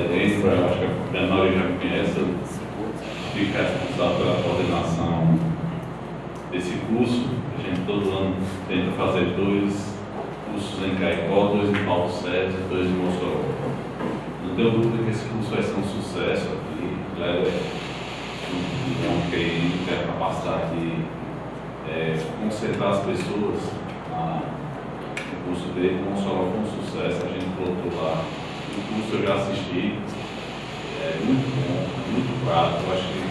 dentro, eu acho que a menor já conhece, eu fico responsável pela coordenação desse curso. A gente todo ano tenta fazer 2 cursos em Caicó, 2 em Paulo Sérgio, 2 em Mossoró. Não tenho dúvida que esse curso vai ser um sucesso aqui. Leva um QI, tem a capacidade de concentrar as pessoas no curso dele. O Mossoró foi um sucesso, a gente voltou lá. O curso eu já assisti, é muito bom, muito prático, eu acho que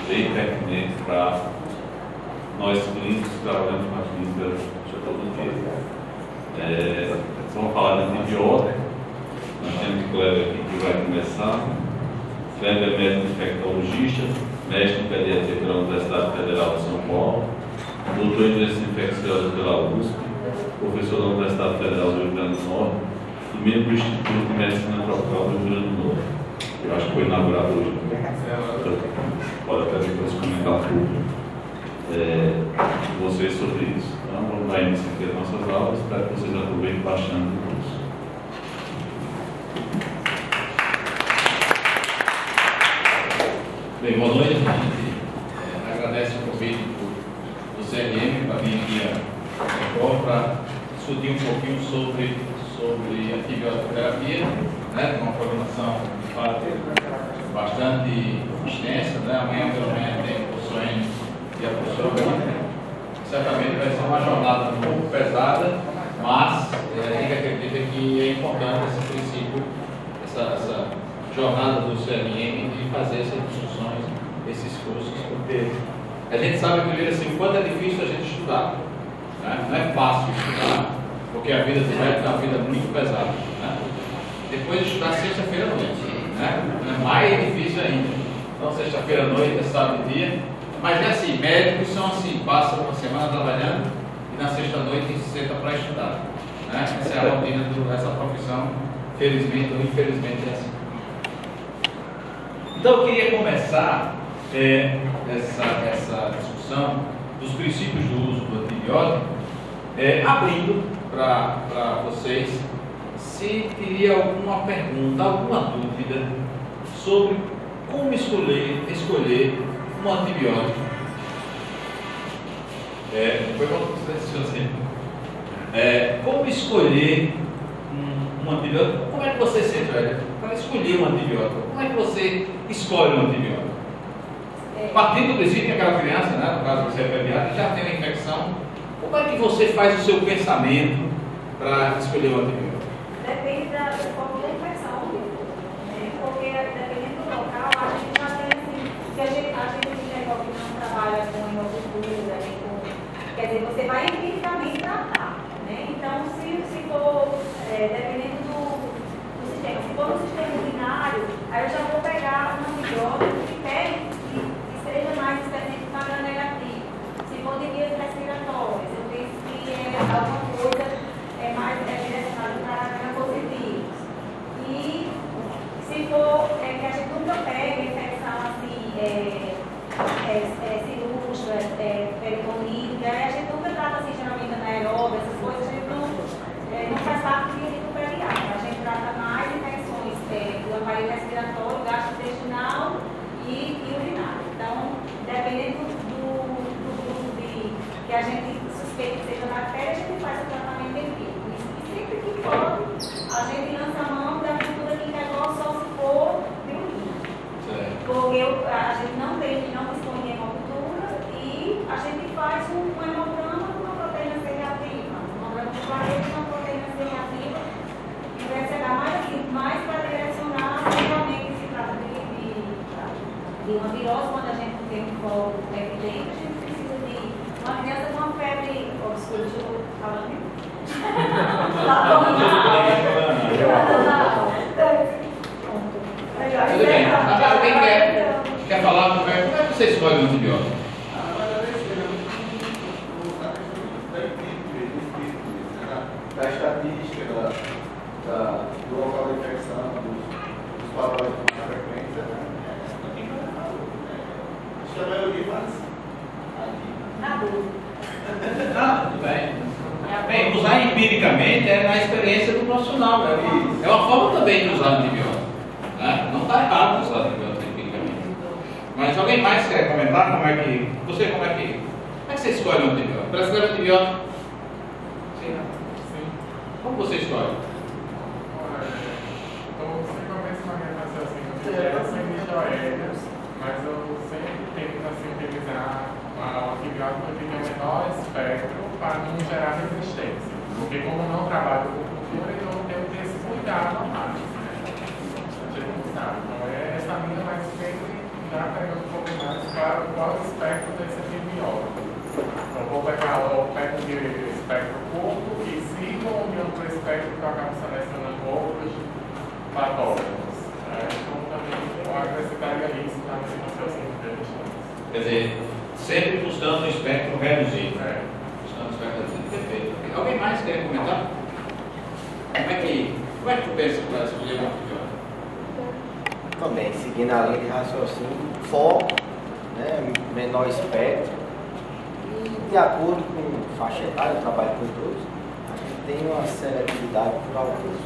bem pertinente para nós clínicos que trabalhamos com a clínica todo dia. Vamos falar de antibiótico. Nós temos o Cleber aqui que vai começar. Cleber é médico infectologista, mestre em pediatria pela Universidade Federal de São Paulo, doutor em doenças infecciosas pela USP, professor da Universidade Federal do Rio Grande do Norte e membro do Instituto de Medicina Tropical do Rio Grande do Norte. Eu acho que foi inaugurado hoje. Pode até depois comentar tudo vocês sobre isso. Então, vamos dar início aqui às nossas aulas. Espero que vocês aproveitem bastante o curso. Bem, boa noite. A gente agradece o convite do CRM para vir aqui para discutir um pouquinho sobre antibiótico-terapia, né, com uma programação de fato bastante extensa, né? Amanhã pela manhã tem o curso N e a professora. Certamente vai ser uma jornada um pouco pesada, mas a gente acredita que é importante esse princípio, essa jornada do CRM de fazer essas discussões, esses cursos, porque a gente sabe, primeiro, assim, o quanto é difícil a gente estudar, né? Não é fácil estudar, porque a vida do médico é uma vida muito pesada, né? Depois de estudar sexta-feira à noite, né? É mais difícil ainda. Então, sexta-feira à noite, sábado e dia, mas é assim, médicos são assim, passam uma semana trabalhando e na sexta-noite se senta para estudar, né? Essa é a rotina dessa profissão, felizmente ou infelizmente é assim. Então eu queria começar essa discussão dos princípios do uso do antibiótico, abrindo para vocês se teria alguma pergunta, alguma dúvida sobre como escolher um antibiótico. Foi bom que você assim. Como escolher um antibiótico? Como é que você se para escolher um antibiótico? Como é que você escolhe um antibiótico? Partindo do princípio que aquela criança, né, no caso você é pediatra, já tem uma infecção, como é que você faz o seu pensamento para escolher um antibiótico? Depende da forma da infecção, porque dependendo do local, a gente já tem assim, se a gente não trabalha com hemocultura, quer dizer, você vai empiricamente tratar, né? Então, se for, dependendo do sistema, se for no sistema urinário, aí eu já vou pegar um antibiótico que seja mais específico para gram negativo. Se for de vias respiratórias, eu penso que alguma coisa mais direcionada para gram positivos. E se for que a gente nunca pega infecção assim, cirúrgica, peritonite, aí a gente nunca trata assim, geralmente anaeróbica, essas coisas, a gente não faz parte do clínico pediátrico. A gente trata mais infecções do aparelho respiratório, gastrointestinal e urinário. Então, dependendo do grupo que a gente suspeita que seja bactéria, a gente faz o tratamento empírico. E sempre que pode, a gente lança a mão da cultura que negócio só se for de urina. Porque a gente não dispõe de hemocultura e a gente faz um hemograma com uma proteína C reativa. Um hemograma de parede com uma proteína C reativa e vai ser mais para direcionar se realmente se trata de uma virose, quando a gente tem um foco evidente, a gente precisa de uma criança com uma febre obscura, deixa eu falar aqui. Tudo bem. Agora, quem quer falar, como é que você escolhe um antibiótico? Da estatística, do local da infecção, dos padrões de frequência, acho que a maioria faz Na dúvida. Tudo bem. Bem, usar empiricamente é na experiência do profissional. É uma forma também de usar antibiótico. está errado usar antibiótico empiricamente. Mas alguém mais quer comentar como é que você escolhe um antibiótico? Prescreve antibiótico? Sim, né? Sim. Como você escolhe? Estou sempre a mesma raciocínio de geração de joelhos, mas eu sempre tento assim, utilizar o antibiótico que tem o menor espectro para não gerar resistência. Porque como eu não trabalho com cultura, eu não tenho que ter esse cuidado a mais, né? A gente não sabe. Então essa linha vai sempre já pegando um pouco mais para qual o espectro desse antibiótico. Então vou pegar o espectro curto e sigo olhando para o espectro que eu acabo selecionando outros patógenos. Então também eu acrescentaria isso na raciocínio deles. Quer dizer, sempre buscando um espectro reduzido. Buscando um espectro reduzido. Perfeito. Alguém mais quer comentar? Como é que tu pensa para escolher um antibiótico? Também, seguindo a linha de raciocínio, foco, né, menor espectro, e de acordo com faixa etária, eu trabalho com todos, a gente tem uma seletividade por alguns.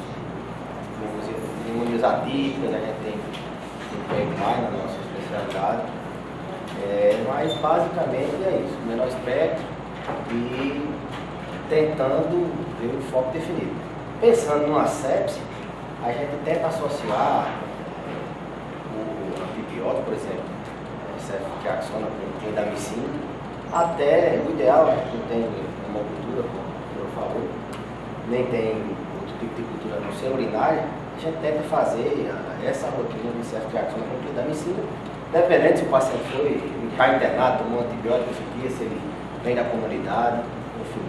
Imunizativas, a gente tem um pouco mais na nossa especialidade, mas basicamente é isso, menor espectro e tentando ver o foco definido. Pensando numa sepse, a gente tenta associar o antibiótico, por exemplo, ceftriaxona com clindamicina, até o ideal, não tem hemocultura, como o senhor falou, nem tem outro tipo de cultura não ser urinária, a gente tenta fazer essa rotina de ceftriaxona com clindamicina, dependendo se o paciente foi internado, tomou antibiótico esse dia, se ele vem da comunidade, enfim.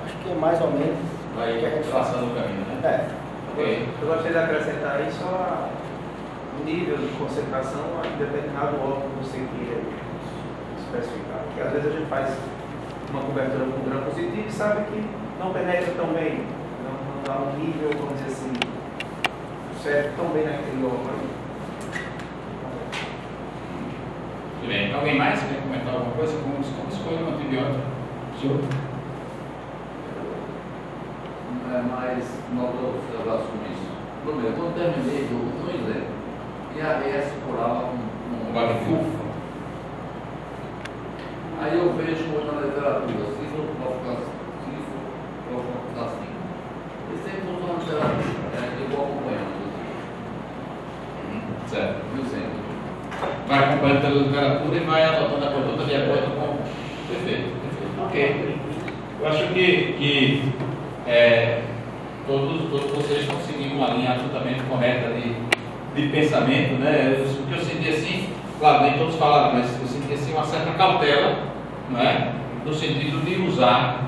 Acho que é mais ou menos vai o que a gente traçando o caminho, né? Ok. Eu gostaria de acrescentar aí só o nível de concentração em determinado órgão que você queira especificar. Porque às vezes a gente faz uma cobertura com gram positivo e sabe que não penetra tão bem, não dá um nível, vamos dizer assim, certo tão bem naquele órgão. Muito bem. Alguém mais quer comentar alguma coisa? Como escolher um antibiótico? Senhor? Mais uma outra observação nisso. Primeiro, quando terminei, eu vou dar um exemplo. E a AS curava um Bafufo. Aí eu vejo na literatura, cifoprofilaxina. E sempre usando terapia, eu vou acompanhando. Certo. Viu sempre? Vai acompanhando pela literatura e vai adotando a conduta de acordo com. Perfeito. Ok. Eu acho que todos vocês estão seguindo uma linha absolutamente correta de pensamento, né? O que eu senti assim, claro, nem todos falaram, mas eu senti assim uma certa cautela, não é? No sentido de usar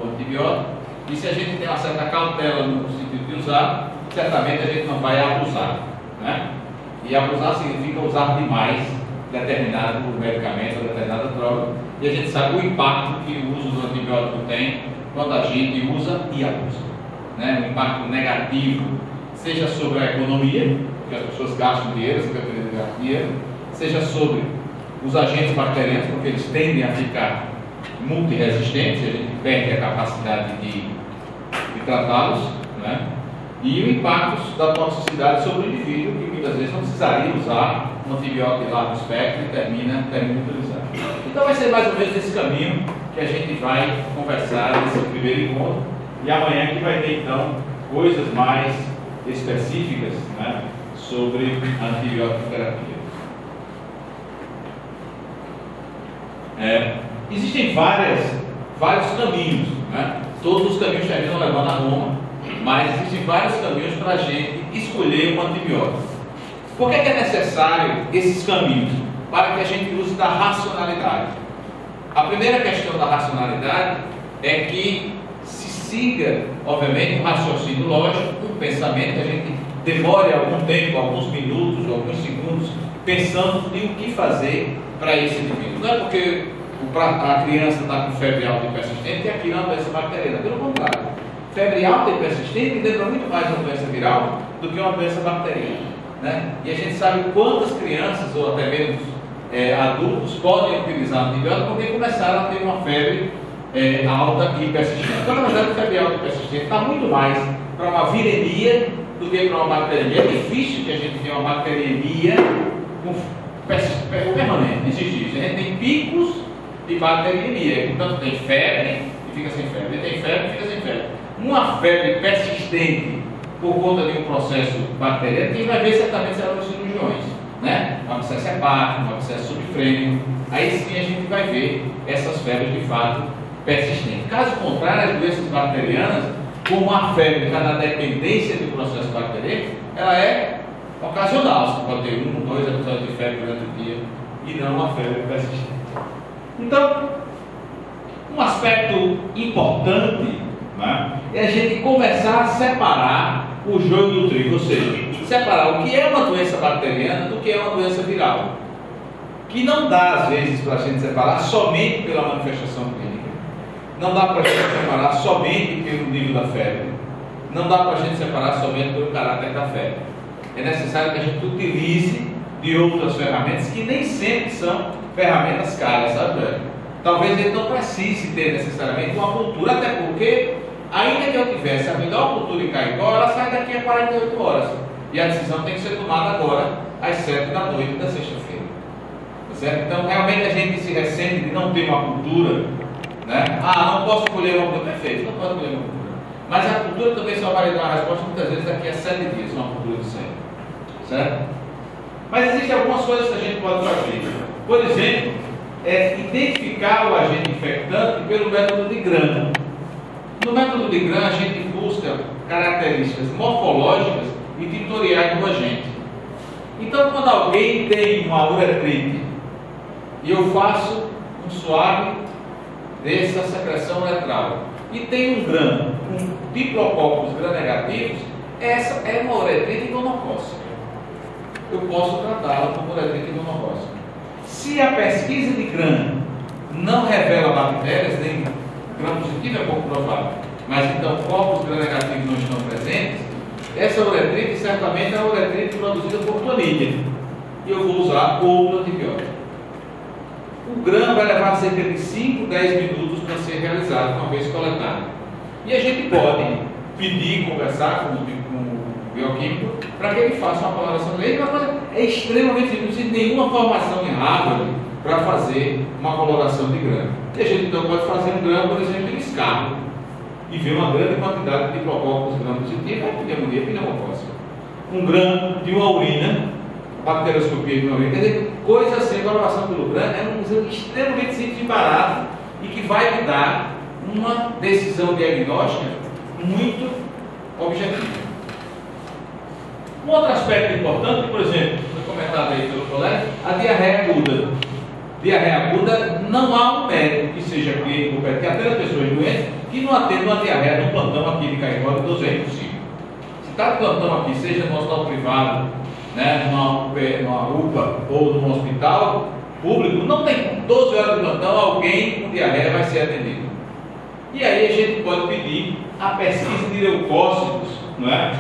o antibiótico, e se a gente tem uma certa cautela no sentido de usar, certamente a gente não vai abusar, né? E abusar significa usar demais determinado medicamento ou determinada droga, e a gente sabe o impacto que o uso do antibiótico tem quando a gente usa e abusa, né? Um impacto negativo, seja sobre a economia, porque as pessoas gastam dinheiro, as empresas gastam dinheiro, seja sobre os agentes bacterianos, porque eles tendem a ficar multiresistentes, a gente perde a capacidade de tratá-los, né? E o impacto da toxicidade sobre o indivíduo, que muitas vezes não precisaria usar um antibiótico de largo espectro e termina utilizando. Então vai ser mais ou menos esse caminho que a gente vai conversar nesse primeiro encontro, e amanhã que vai ter então coisas mais específicas, né, sobre antibiótico-terapia. Existem vários caminhos, né? Todos os caminhos terminam levando a Roma, mas existem vários caminhos para a gente escolher um antibiótico. Por que é necessário esses caminhos? Para que a gente use da racionalidade. A primeira questão da racionalidade é que se siga, obviamente, um raciocínio lógico, um pensamento, que a gente demore algum tempo, alguns minutos, alguns segundos, pensando em o que fazer para esse indivíduo. Não é porque a criança está com febre alta e persistente que aquilo é uma doença bacteriana. Pelo contrário, febre alta e persistente lembra muito mais uma doença viral do que uma doença bacteriana, né? E a gente sabe quantas crianças, ou até mesmo adultos, podem utilizar antibiótico porque começaram a ter uma febre alta e persistente. Então, na verdade, a febre alta e persistente está muito mais para uma viremia do que para uma bacteremia. É difícil que a gente tenha uma bacteremia permanente, existe isso. A gente tem picos de bacteremia, portanto tem febre e fica sem febre, tem febre e fica sem febre. Uma febre persistente por conta de um processo bacteriano, quem vai ver certamente serão os cirurgiões, né? Um abscesso hepático, um abscesso subfrênico, aí sim a gente vai ver essas febres de fato persistentes. Caso contrário, as doenças bacterianas, como a febre está na dependência do processo bacteriano, ela é ocasional, você pode ter 1 ou 2 episódios de febre durante o dia e não uma febre persistente. Então, um aspecto importante, né, é a gente começar a separar o joio do trigo, ou seja, separar o que é uma doença bacteriana do que é uma doença viral, que não dá às vezes para a gente separar somente pela manifestação clínica, não dá para a gente separar somente pelo nível da febre, não dá para a gente separar somente pelo caráter da febre. É necessário que a gente utilize de outras ferramentas que nem sempre são ferramentas caras, sabe? Talvez ele não precise ter necessariamente uma cultura, até porque, ainda que eu tivesse a melhor cultura em Caicó, ela sai daqui a 48 horas. E a decisão tem que ser tomada agora, às 7 da noite da sexta-feira. Certo? Então, realmente a gente se ressente de não ter uma cultura, né? Não posso colher uma cultura. Perfeito, não pode colher uma cultura. Mas a cultura também só vai dar uma resposta muitas vezes daqui a 7 dias, uma cultura de 100. Certo? Mas existem algumas coisas que a gente pode fazer. Por exemplo, identificar o agente infectante pelo método de Gram. No método de Gram, a gente busca características morfológicas e titoriais do agente. Então, quando alguém tem uma uretrite e eu faço um suave dessa secreção uretral e tem um Gram com diplococos gram-negativos, essa é uma uretrite gonocócica. Eu posso tratá-la como uretrite gonocócica. Se a pesquisa de Gram não revela bactérias, nem Gram positivo é pouco provável, mas então cocos gram-negativos não estão presentes, essa uretrite certamente é uma uretrite produzida por clamídia. E eu vou usar outro antibiótico. O Gram vai levar cerca de 5, 10 minutos para ser realizado, uma vez coletado. E a gente pode pedir, conversar com o bioquímico para que ele faça uma coloração dele. É extremamente simples, não precisa de nenhuma formação em Harvard para fazer uma coloração de Gram. E a gente então pode fazer um Gram, por exemplo, em escarro e ver uma grande quantidade de diplococos gram-positivos, pneumonia pneumocócica. Um Gram de uma urina, bacterioscopia de uma urina, quer dizer, coisa assim, a coloração pelo Gram é um exame extremamente simples e barato e que vai lhe dar uma decisão diagnóstica muito objetiva. Um outro aspecto importante, por exemplo, foi comentado aí pelo colega, a diarreia aguda. Diarreia aguda, não há um médico que seja clínico, que atenda pessoas doentes, que não atenda uma diarreia no plantão aqui de Caicó de 12 é impossível. Se está no plantão aqui, seja no hospital privado, né, numa UPA ou num hospital público, não tem 12 horas de plantão, alguém com diarreia vai ser atendido. E aí a gente pode pedir a pesquisa de leucócitos, não é?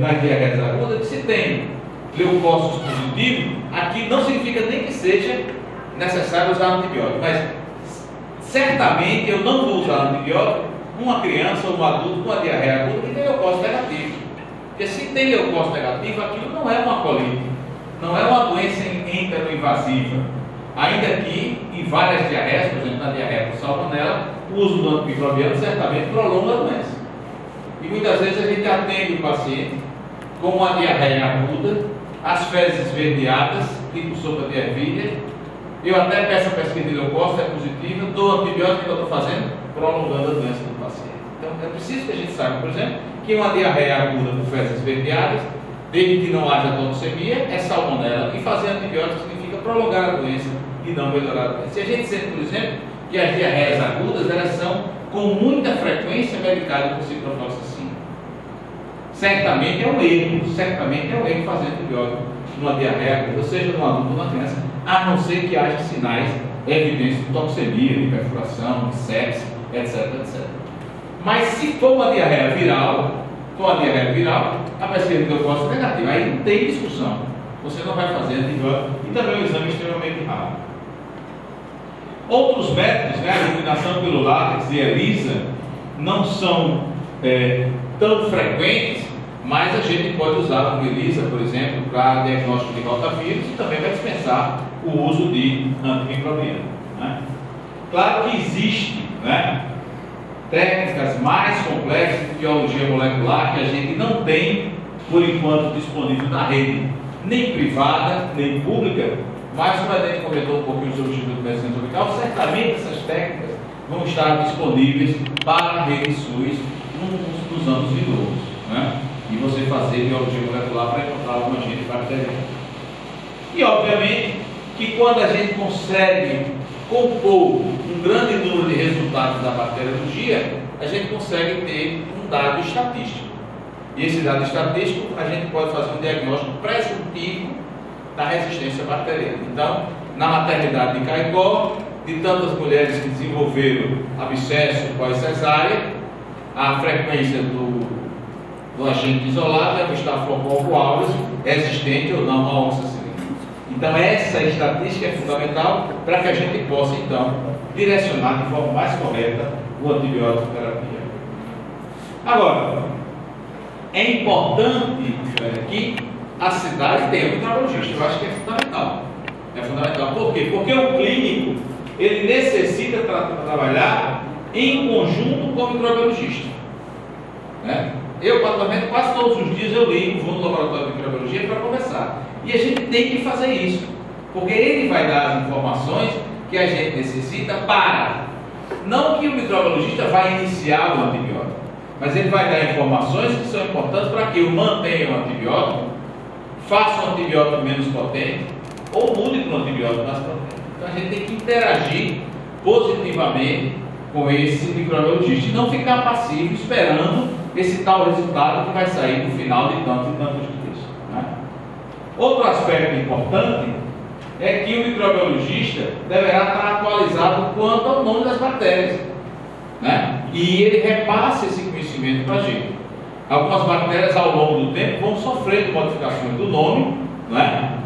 Nas diarreias agudas, que se tem leucócitos positivos, aqui não significa nem que seja necessário usar antibiótico, mas certamente eu não vou usar antibiótico numa criança ou um adulto com uma diarreia aguda que tem leucócito negativo. Porque se tem leucócito negativo, aquilo não é uma colite, não é uma doença enteroinvasiva. Ainda que em várias diarreias, por exemplo, na diarreia por salmonela, o uso do antimicrobiano certamente prolonga a doença. E muitas vezes a gente atende o paciente com uma diarreia aguda, as fezes esverdeadas, tipo sopa de ervilha. Eu até peço a pesquisa de leucócito, é positiva, dou antibiótico que eu estou fazendo, prolongando a doença do paciente. Então é preciso que a gente saiba, por exemplo, que uma diarreia aguda por fezes esverdeadas, desde que não haja toxemia, é salmonela. E fazer antibiótico significa prolongar a doença e não melhorar a doença. Se a gente sente, por exemplo, que as diarreias agudas, elas são com muita frequência medicadas por ciprofloxacina. Certamente é um erro fazer antibiótico numa diarreia aguda, seja no adulto ou na criança, a não ser que haja sinais evidentes de toxemia, de perfuração, de sepse, etc, etc. Mas se for uma diarreia viral, a pesquisa de leucócito é negativa, aí não tem discussão. Você não vai fazer antibiótico e também é um exame extremamente raro. Outros métodos, né, a eliminação pelo látex e ELISA, não são tão frequentes, mas a gente pode usar, como Elisa, por exemplo, para diagnóstico de rotavírus e também vai dispensar o uso de antimicrobiano, né? Claro que existe, né, técnicas mais complexas de biologia molecular que a gente não tem, por enquanto, disponível na rede, nem privada, nem pública, mas como a gente comentou um pouquinho sobre o Instituto de Medicina Tropical, certamente essas técnicas vão estar disponíveis para a rede SUS nos anos vindouros, né? E você fazer biologia molecular para encontrar algum agente bacteriano. E obviamente que quando a gente consegue compor um grande número de resultados da bacteriologia, a gente consegue ter um dado estatístico. E esse dado estatístico a gente pode fazer um diagnóstico presuntivo da resistência bacteriana. Então, na maternidade de Caicó, de tantas mulheres que desenvolveram abscesso pós-cesárea, a frequência do agente isolado é o Staphylococcus aureus, resistente ou não à oxacilina. Então, essa estatística é fundamental para que a gente possa, então, direcionar de forma mais correta o antibiótico terapia. Agora, é importante que a cidade tenha um microbiologista. Eu acho que é fundamental. É fundamental. Por quê? Porque o clínico, ele necessita trabalhar em conjunto com o microbiologista, né? Eu, particularmente, quase todos os dias eu ligo, vou no laboratório de microbiologia para conversar. E a gente tem que fazer isso, porque ele vai dar as informações que a gente necessita para, não que o microbiologista vai iniciar o antibiótico, mas ele vai dar informações que são importantes para que eu mantenha o antibiótico, faça um antibiótico menos potente ou mude para um antibiótico mais potente. Então a gente tem que interagir positivamente com esse microbiologista e não ficar passivo esperando esse tal resultado que vai sair no final de tantos e tantos dias, né? Outro aspecto importante é que o microbiologista deverá estar atualizado quanto ao nome das bactérias, né? E ele repasse esse conhecimento para a gente. Algumas bactérias ao longo do tempo vão sofrendo modificações do nome, né?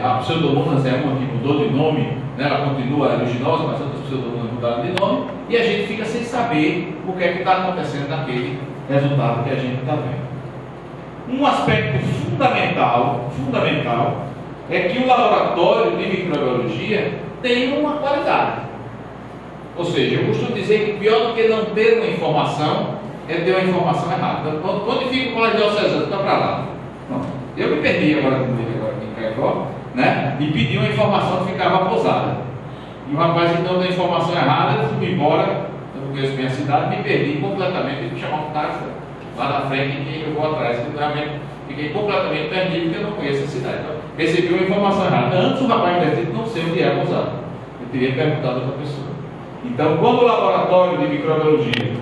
A Pseudomonas é uma que mudou de nome, né? Ela continua originosa, mas outras Pseudomonas mudaram de nome, e a gente fica sem saber o que é que está acontecendo naquele resultado que a gente está vendo. Um aspecto fundamental é que o laboratório de microbiologia tem uma qualidade. Ou seja, eu costumo dizer que pior do que não ter uma informação é ter uma informação errada. Então, quando fica o colégio diocesano, está para lá. Não. Eu me perdi agora em Caicó, né? E pedi uma informação que ficava pousada. E o rapaz então deu a informação errada, eu fui embora, eu não conheço minha cidade, me perdi completamente, tive que chamar um táxi lá na frente e eu vou atrás, que realmente fiquei completamente perdido porque eu não conheço a cidade. Então, recebi uma informação errada. Antes o rapaz me disse, não sei onde é pousada. Eu teria perguntado a outra pessoa. Então, quando o laboratório de microbiologia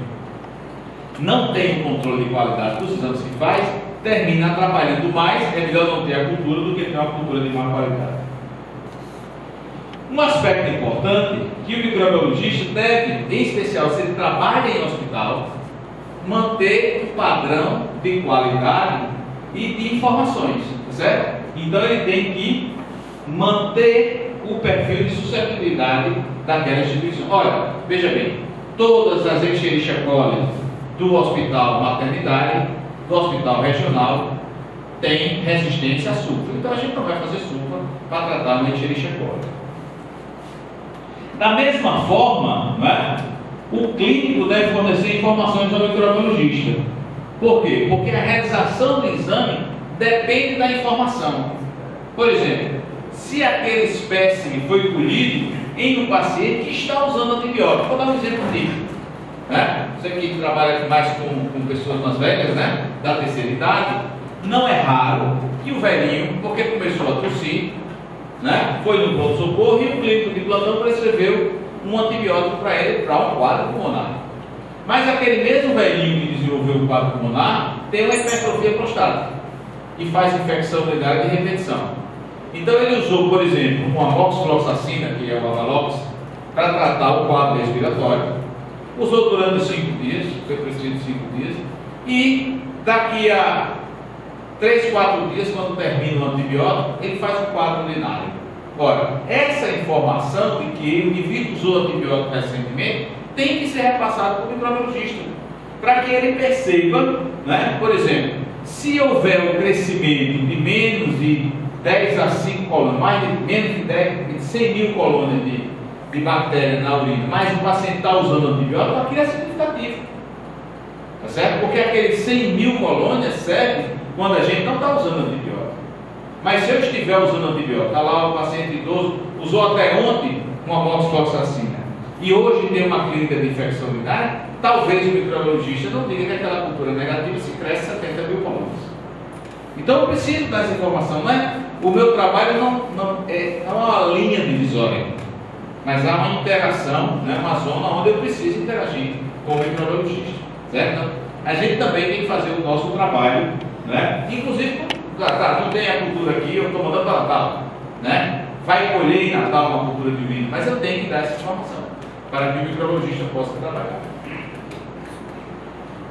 não tem o controle de qualidade dos exames que faz, termina atrapalhando mais. É melhor não ter a cultura do que ter uma cultura de má qualidade. Um aspecto importante que o microbiologista deve, em especial se ele trabalha em hospital, manter um padrão de qualidade e de informações, certo? Então ele tem que manter o perfil de suscetibilidade daquela instituição. Olha, veja bem, todas as Escherichia coli do hospital maternidade, do hospital regional, tem resistência a sulfa. Então a gente não vai fazer sulfa para tratar uma Escherichia coli. Da mesma forma, né, o clínico deve fornecer informações ao microbiologista. Por quê? Porque a realização do exame depende da informação. Por exemplo, se aquele espécime foi colhido em um paciente que está usando antibiótico, vou dar um exemplo típico, né? Você que trabalha mais com pessoas mais velhas, né, da terceira idade, não é raro que o velhinho, porque começou a tossir, né, foi no pronto-socorro e o clínico de plantão prescreveu um antibiótico para ele para um quadro pulmonar. Mas aquele mesmo velhinho que desenvolveu o quadro pulmonar tem uma hipertrofia prostática e faz infecção urinária de repetição. Então ele usou, por exemplo, uma moxifloxacina, que é o Avalox, para tratar o quadro respiratório. Usou durante 5 dias, foi prescrito 5 dias, e daqui a 3, 4 dias, quando termina o antibiótico, ele faz o quadro urinário. Ora, essa informação de que o indivíduo usou antibiótico recentemente tem que ser repassada para o microbiologista, para que ele perceba, né? Por exemplo, se houver um crescimento de menos de 10 a 5 colônias, menos de 10, de 100 mil colônias de bactérias na urina, mas o paciente está usando antibiótico, aquilo é significativo. Tá certo? Porque aqueles 100 mil colônias servem quando a gente não está usando antibiótico. Mas se eu estiver usando antibiótico, está lá o paciente idoso, usou até ontem uma moxifloxacina, e hoje tem uma clínica de infecção urinária, talvez o microbiologista não diga que aquela cultura negativa se cresce 70 mil colônias. Então eu preciso dessa informação, né? O meu trabalho não é uma linha divisória, mas há uma interação, né? Uma zona onde eu preciso interagir com o microbiologista, certo? A gente também tem que fazer o nosso trabalho, né? Inclusive, não tem a cultura aqui, eu estou mandando para Natal, né? Vai colher em Natal uma cultura de urina, mas eu tenho que dar essa informação para que o microbiologista possa trabalhar.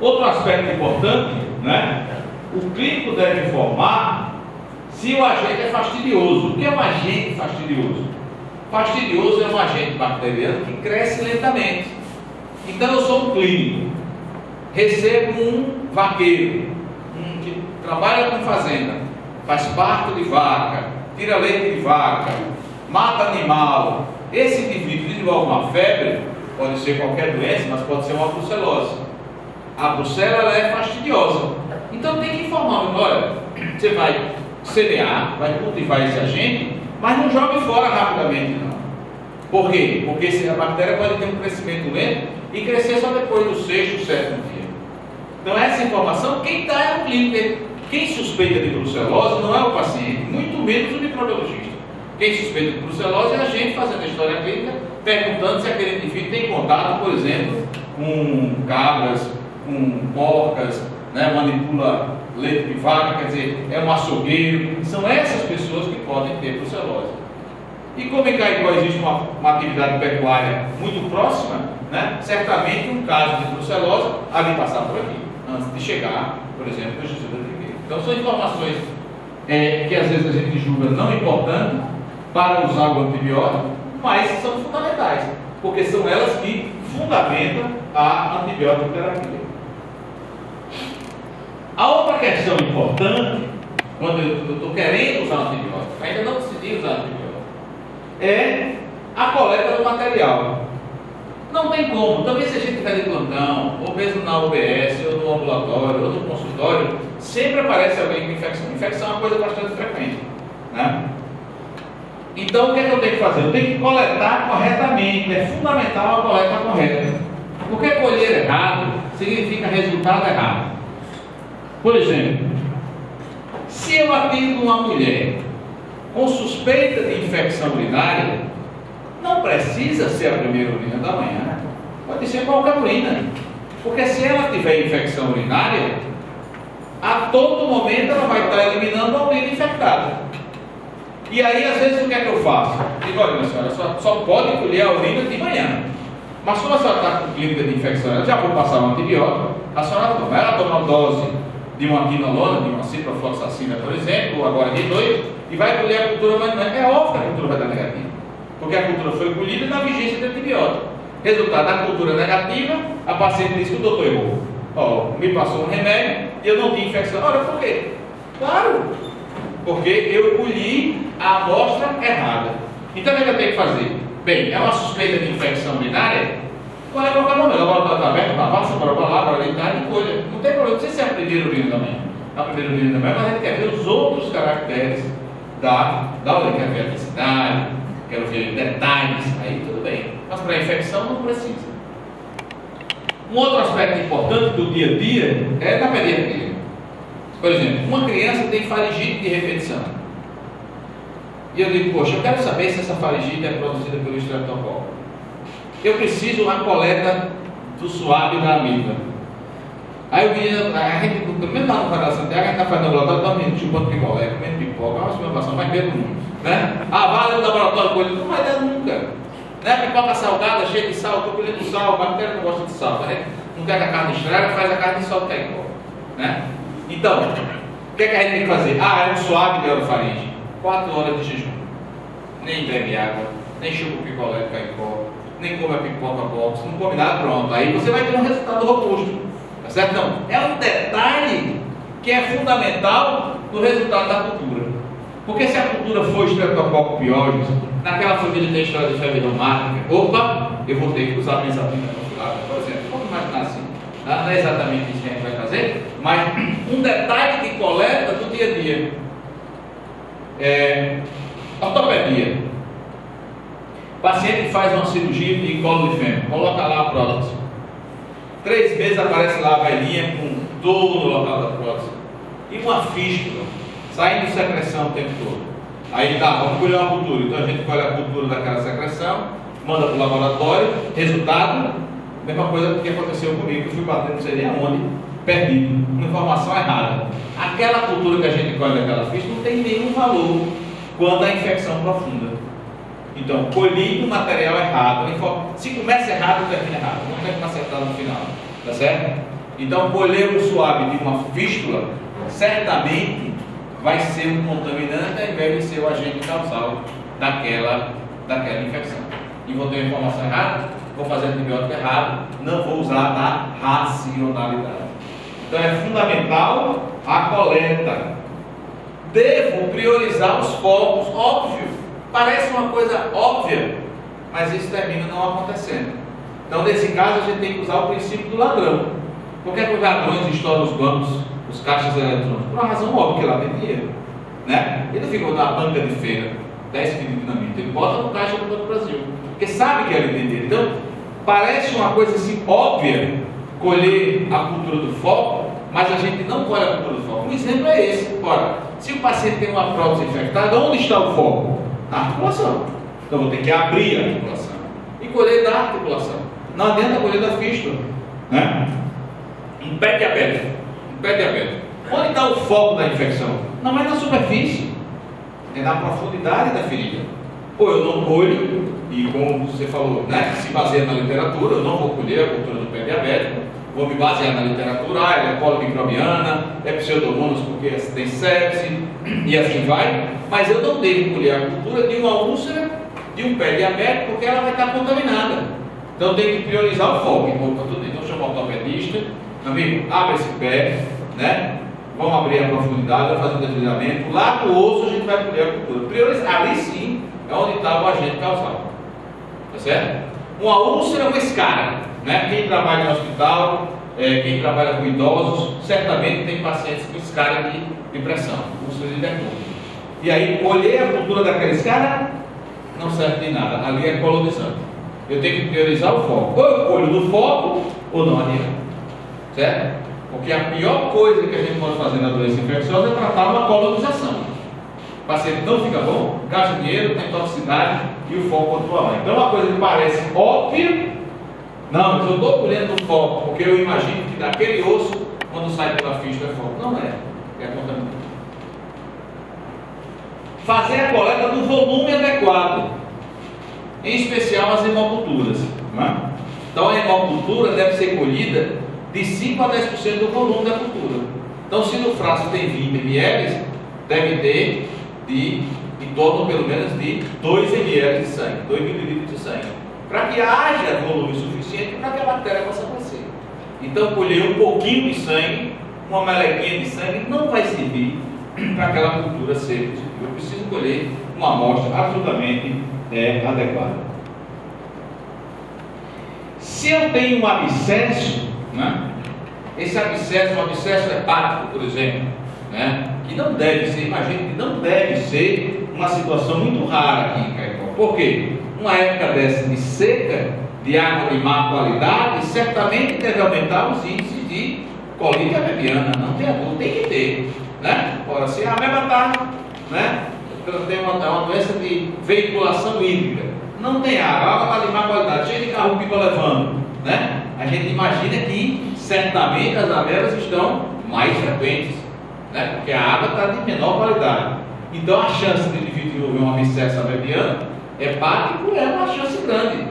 Outro aspecto importante, né? O clínico deve informar se o agente é fastidioso. O que é um agente fastidioso? Fastidioso é um agente bacteriano que cresce lentamente. Então eu sou um clínico, recebo um vaqueiro, que trabalha com fazenda, faz parto de vaca, tira leite de vaca, mata animal. Esse indivíduo desenvolve uma febre, pode ser qualquer doença, mas pode ser uma brucelose. A brucela ela é fastidiosa. Então tem que informar, olha, você vai semear, vai cultivar esse agente, mas não jogue fora rapidamente não. Por quê? Porque a bactéria pode ter um crescimento lento e crescer só depois do 6º, 7º dia. Então essa informação, quem dá é o clínico. Quem suspeita de brucelose não é o paciente, muito menos o microbiologista. Quem suspeita de brucelose é a gente fazendo a história clínica, perguntando se aquele indivíduo tem contato, por exemplo, com cabras, com porcas, né, manipula leite de vaca, quer dizer, é um açougueiro. São essas pessoas que podem ter brucelose. E como em Caicó existe uma atividade pecuária muito próxima, né, certamente um caso de brucelose há de passar por aqui, antes de chegar, por exemplo, no Jesus da Trigueira. Então são informações que às vezes a gente julga não importantes para usar o antibiótico, mas são fundamentais, porque são elas que fundamentam a antibiótico terapia. A outra questão importante, quando eu estou querendo usar antibiótico, ainda não decidi usar antibiótico, é a coleta do material. Não tem como, também se a gente estiver de plantão, ou mesmo na UBS, ou no ambulatório, ou no consultório, sempre aparece alguém com infecção. Infecção é uma coisa bastante frequente, né? Então o que é que eu tenho que fazer? Eu tenho que coletar corretamente, é fundamental a coleta correta. Porque colher errado significa resultado errado. Por exemplo, se eu atendo uma mulher com suspeita de infecção urinária, não precisa ser a primeira urina da manhã, pode ser qualquer urina, porque se ela tiver infecção urinária, a todo momento ela vai estar eliminando a urina infectada. E aí, às vezes, o que é que eu faço? Digo, olha, minha senhora, só pode colher a urina de manhã. Mas como a senhora está com clínica de infecção, ela já vou passar um antibiótico, a senhora toma. Ela toma uma dose de uma quinolona, de uma ciprofloxacina, por exemplo, ou agora de 2, e vai colher a cultura, mas é óbvio que a cultura vai dar negativa, porque a cultura foi colhida na vigência de antibiótico. Resultado da cultura negativa, a paciente diz que o doutor errou. Me passou um remédio e eu não tinha infecção. Ora, por quê? Claro, porque eu colhi a amostra errada. Então o que eu tenho que fazer? Bem, é uma suspeita de infecção urinária? Qual é o problema? Agora está aberto, passa para lá, para deitar e colha. Não tem problema, não sei se é a primeira urina também. A primeira urina também, mas a gente quer ver os outros caracteres da urina, quer ver a densidade, quero ver detalhes, aí tudo bem. Mas para a infecção não precisa. Um outro aspecto importante do dia a dia é na pediatria. Por exemplo, uma criança tem faringite de repetição. E eu digo, poxa, eu quero saber se essa faringite é produzida pelo estreptococcus. Eu preciso uma coleta do suave da amígdala. Aí o menino, a gente, mesmo lá no Canal Santiago, a gente está fazendo laboratório, está menino chupando picolé, comendo pipoca, é uma experimentação mais bem do mundo, né? Vale no laboratório com ele, não vai dar nunca. Né? Pipoca salgada, cheia de sal, estou colhendo sal, a bactéria não gosta de sal, né? Não quer que a carne estraga, faz a carne de sal que tem, né? Então, o que é que a gente tem que fazer? É um suave de orofaringe, 4 horas de jejum. Nem bebe água, nem chupa o picolé de caicó, nem come a pipoca box, não come nada, pronto. Aí você vai ter um resultado robusto. Tá certo? Não, é um detalhe que é fundamental no resultado da cultura. Porque se a cultura for Streptococcus pyogenes, naquela família tem história de febre reumática, opa, eu vou ter que usar benzatina profilática, por exemplo. Vamos imaginar assim. Não é exatamente isso que a gente vai fazer, mas um detalhe de coleta do dia a dia. Ortopedia. O paciente faz uma cirurgia de colo de fêmur, coloca lá a prótese. 3 meses aparece lá a velhinha com dor no local da prótese. E uma fístula, saindo secreção o tempo todo. Aí tá, vamos colher uma cultura. Então a gente colhe a cultura daquela secreção, manda para o laboratório, resultado, mesma coisa que aconteceu comigo, que eu fui batendo não sei nem aonde, perdido, uma informação errada. Aquela cultura que a gente colhe daquela fístula não tem nenhum valor quando a infecção profunda. Então, colhi o material errado. Se começa errado, termina errado. Não tem que acertar no final. Tá certo? Então, colher o suave de uma fístula, certamente vai ser um contaminante ao invés de ser o agente causal daquela infecção. E vou ter uma informação errada, vou fazer antibiótico errado, não vou usar a racionalidade. Então, é fundamental a coleta. Devo priorizar os focos, óbvio. Parece uma coisa óbvia, mas isso termina não acontecendo. Então, nesse caso, a gente tem que usar o princípio do ladrão. Por que os ladrões estouram os bancos, os caixas eletrônicos? Por uma razão óbvia, que lá tem dinheiro. Né? Ele não fica na banca de feira, 10 quilos de dinamite, ele bota no caixa do Banco do Brasil, porque sabe que ele tem dinheiro. Então, parece uma coisa assim óbvia, colher a cultura do foco, mas a gente não colhe a cultura do foco. Um exemplo é esse. Ora, se o paciente tem uma prótese infectada, onde está o foco? Na articulação. Então vou ter que abrir a articulação e colher da articulação. Não adianta colher da fístula, né? Um pé diabético. Onde está o foco da infecção? Não é na superfície, é na profundidade da ferida. Ou eu não colho, e como você falou, né, se baseia na literatura, eu não vou colher a cultura do pé diabético, vou me basear na literatura, é polimicrobiana, é pseudomonas porque tem sepse, e assim vai, mas eu não devo colher a cultura de uma úlcera, de um pé diabético, porque ela vai estar contaminada. Então eu tenho que priorizar o foco. Então chama o ortopedista, meu amigo, abre esse pé, né? Vamos abrir a profundidade, vamos fazer um deslizamento, lá no osso a gente vai colher a cultura. Priorizar, ali sim é onde está o agente causal. Tá certo? Uma úlcera é uma escara. Né? Quem trabalha no hospital, quem trabalha com idosos, certamente tem pacientes com escara de pressão, úlcera de derrame. E aí, colher a cultura daquela escara não serve de nada, ali é colonizante. Eu tenho que priorizar o foco. Ou eu colho do foco, ou não adianta. Certo? Porque a pior coisa que a gente pode fazer na doença infecciosa é tratar uma colonização. O paciente não fica bom, gasta dinheiro, tem toxicidade e o foco continua lá. Então, uma coisa que parece óbvia. Não, mas eu estou colhendo o foco, porque eu imagino que daquele osso, quando sai pela fístula é foco. Não é, é contaminação. Fazer a coleta do volume adequado, em especial as hemoculturas. Né? Então a hemocultura deve ser colhida de 5 a 10% do volume da cultura. Então se no frasco tem 20 ml, deve ter em torno pelo menos de 2 ml de sangue, 2 ml de sangue, para que haja volume suficiente para que a bactéria possa crescer. Então colher um pouquinho de sangue, uma melequinha de sangue, não vai servir para aquela cultura ser positiva. Eu preciso colher uma amostra absolutamente adequada. Se eu tenho um abscesso, né, esse abscesso, um abscesso hepático, por exemplo, né, que não deve ser, imagine que não deve ser uma situação muito rara aqui em Caicó. Por quê? Uma época dessa de seca, de água de má qualidade, certamente deve aumentar os índices de colite amebiana. Não tem dúvida, tem que ter. Né? Ora, se a ameba está, né, tem uma doença de veiculação hídrica, não tem água, a água está de má qualidade, cheia de carro-pipa levando, né? A gente imagina que certamente as amebas estão mais frequentes, né? Porque a água está de menor qualidade. Então a chance de desenvolver um abscesso amebiano hepático é uma chance grande.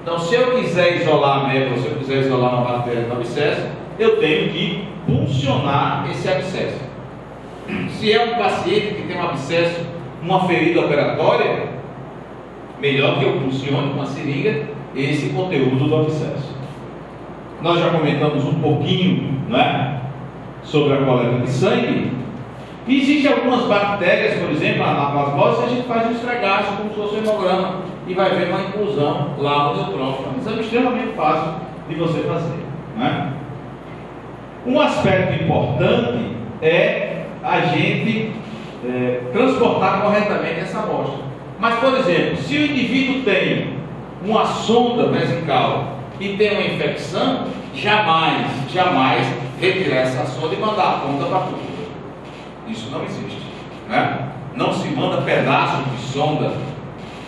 Então, se eu quiser isolar a ameba, ou se eu quiser isolar uma bactéria do abscesso, eu tenho que puncionar esse abscesso. Se é um paciente que tem um abscesso, uma ferida operatória, melhor que eu funcione com a seringa esse conteúdo do abscesso. Nós já comentamos um pouquinho não é? Sobre a coleta de sangue. E existem algumas bactérias, por exemplo, na plasmose, a gente faz um esfregaço como se fosse um hemograma e vai ver uma inclusão lá no neutrófilo. É um exame extremamente fácil de você fazer, não é? Um aspecto importante é a gente transportar corretamente essa amostra. Mas, por exemplo, se o indivíduo tem uma sonda vesical e tem uma infecção, jamais retirar essa sonda e mandar a ponta para a cultura. Isso não existe, né? Não se manda pedaço de sonda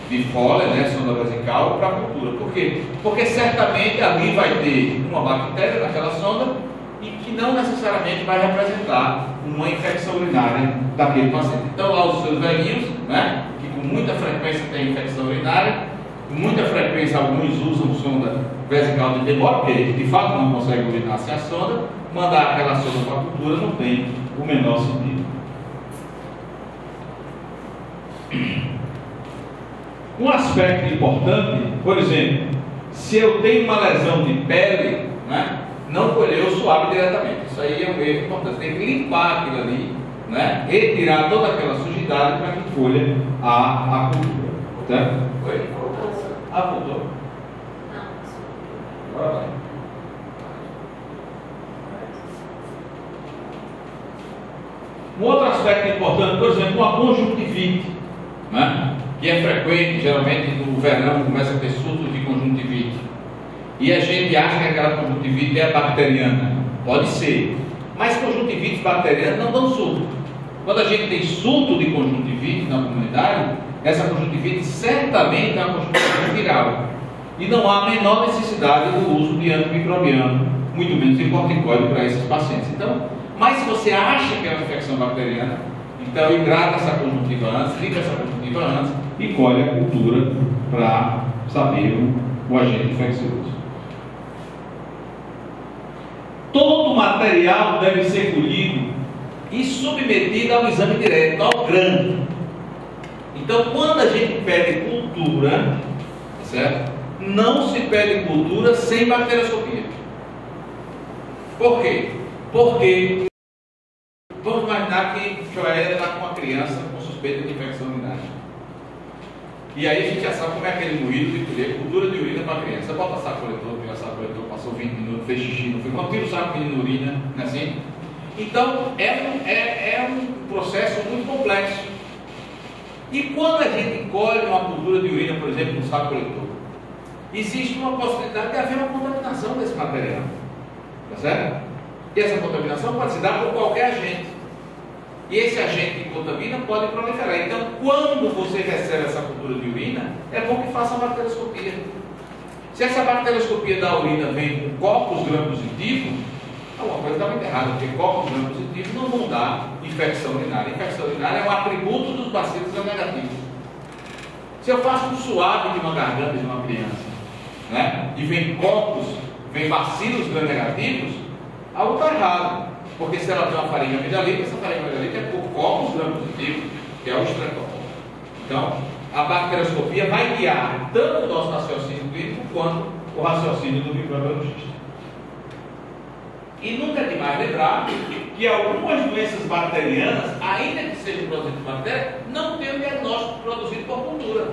de fora, né, sonda vesical, para a cultura. Por quê? Porque certamente ali vai ter uma bactéria naquela sonda e que não necessariamente vai representar uma infecção urinária daquele paciente. Então lá os seus velhinhos, né, que com muita frequência tem infecção urinária, com muita frequência alguns usam sonda vesical de demora, porque de fato não consegue urinar sem a sonda, mandar aquela sonda para a cultura não tem o menor sentido. Um aspecto importante, por exemplo, se eu tenho uma lesão de pele, né, não colher o suave diretamente. Isso aí é um erro importante. Tem que limpar aquilo ali, né, retirar toda aquela sujidade para que colha a cultura. Certo? Oi? Voltou? Não. Agora vai. Um outro aspecto importante, por exemplo, uma conjuntivite, né, que é frequente, geralmente no verão começa a ter surtos de conjuntivite. E a gente acha que aquela conjuntivite é bacteriana. Pode ser. Mas conjuntivites bacterianas não dão surto. Quando a gente tem surto de conjuntivite na comunidade, essa conjuntivite certamente é uma conjuntivite viral. E não há a menor necessidade do uso de antimicrobiano, muito menos de corticoide para esses pacientes. Então, mas se você acha que é uma infecção bacteriana, então hidrata essa conjuntiva antes, limpa essa conjuntiva antes e colhe a cultura para saber o agente infeccioso. Todo material deve ser colhido e submetido ao exame direto, ao grande. Então, quando a gente pede cultura, tá certo? Não se pede cultura sem bacterioscopia. Por quê? Porque vamos imaginar que Joélia está com uma criança com suspeita de infecção urinária. E aí a gente já sabe como é aquele moído de colher cultura de urina para a criança. Bota saco coletor, pega saco coletor, passou 20 minutos, fez xixi, não foi. Quando tira o saco de urina, não é assim? Então é um processo muito complexo. E quando a gente colhe uma cultura de urina, por exemplo, no saco coletor, existe uma possibilidade de haver uma contaminação desse material. Tá certo? E essa contaminação pode se dar por qualquer agente. E esse agente que contamina pode proliferar. Então, quando você recebe essa cultura de urina, é bom que faça uma bacterioscopia. Se essa bacterioscopia da urina vem com cocos gram-positivo, alguma coisa está muito errada, porque cocos gram-positivo não vão dar infecção urinária. Infecção urinária é um atributo dos bacilos gram-negativos. Se eu faço um suave de uma garganta de uma criança, né, e vem cocos, vem bacilos gram-negativos, algo está errado. Porque se ela tem uma faringe amidalítica, essa faringe amidalítica é por cocos gram-positivos, que é o estreptococo. Então, a bacterioscopia vai guiar tanto o nosso raciocínio clínico quanto o raciocínio do microbiologista. E nunca é demais lembrar que algumas doenças bacterianas, ainda que sejam produzidas por bactéria, não têm o diagnóstico produzido por cultura,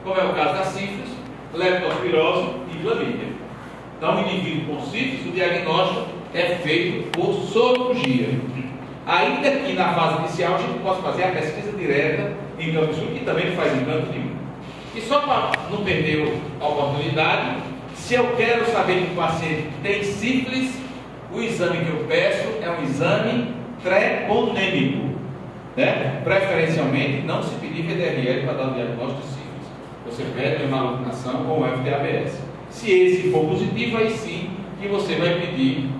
como é o caso da sífilis, leptospirose e clamídia. Então, o indivíduo com sífilis, o diagnóstico é feito por sorologia. Ainda que na fase inicial a gente possa fazer a pesquisa direta em campo sul, que também faz em campo nenhum. E só para não perder a oportunidade, se eu quero saber que o paciente tem sífilis, o exame que eu peço é um exame treponêmico. Né? Preferencialmente, não se pedir VDRL para dar o diagnóstico de sífilis. Você pede uma alucinação ou FTABS. Se esse for positivo, aí sim que você vai pedir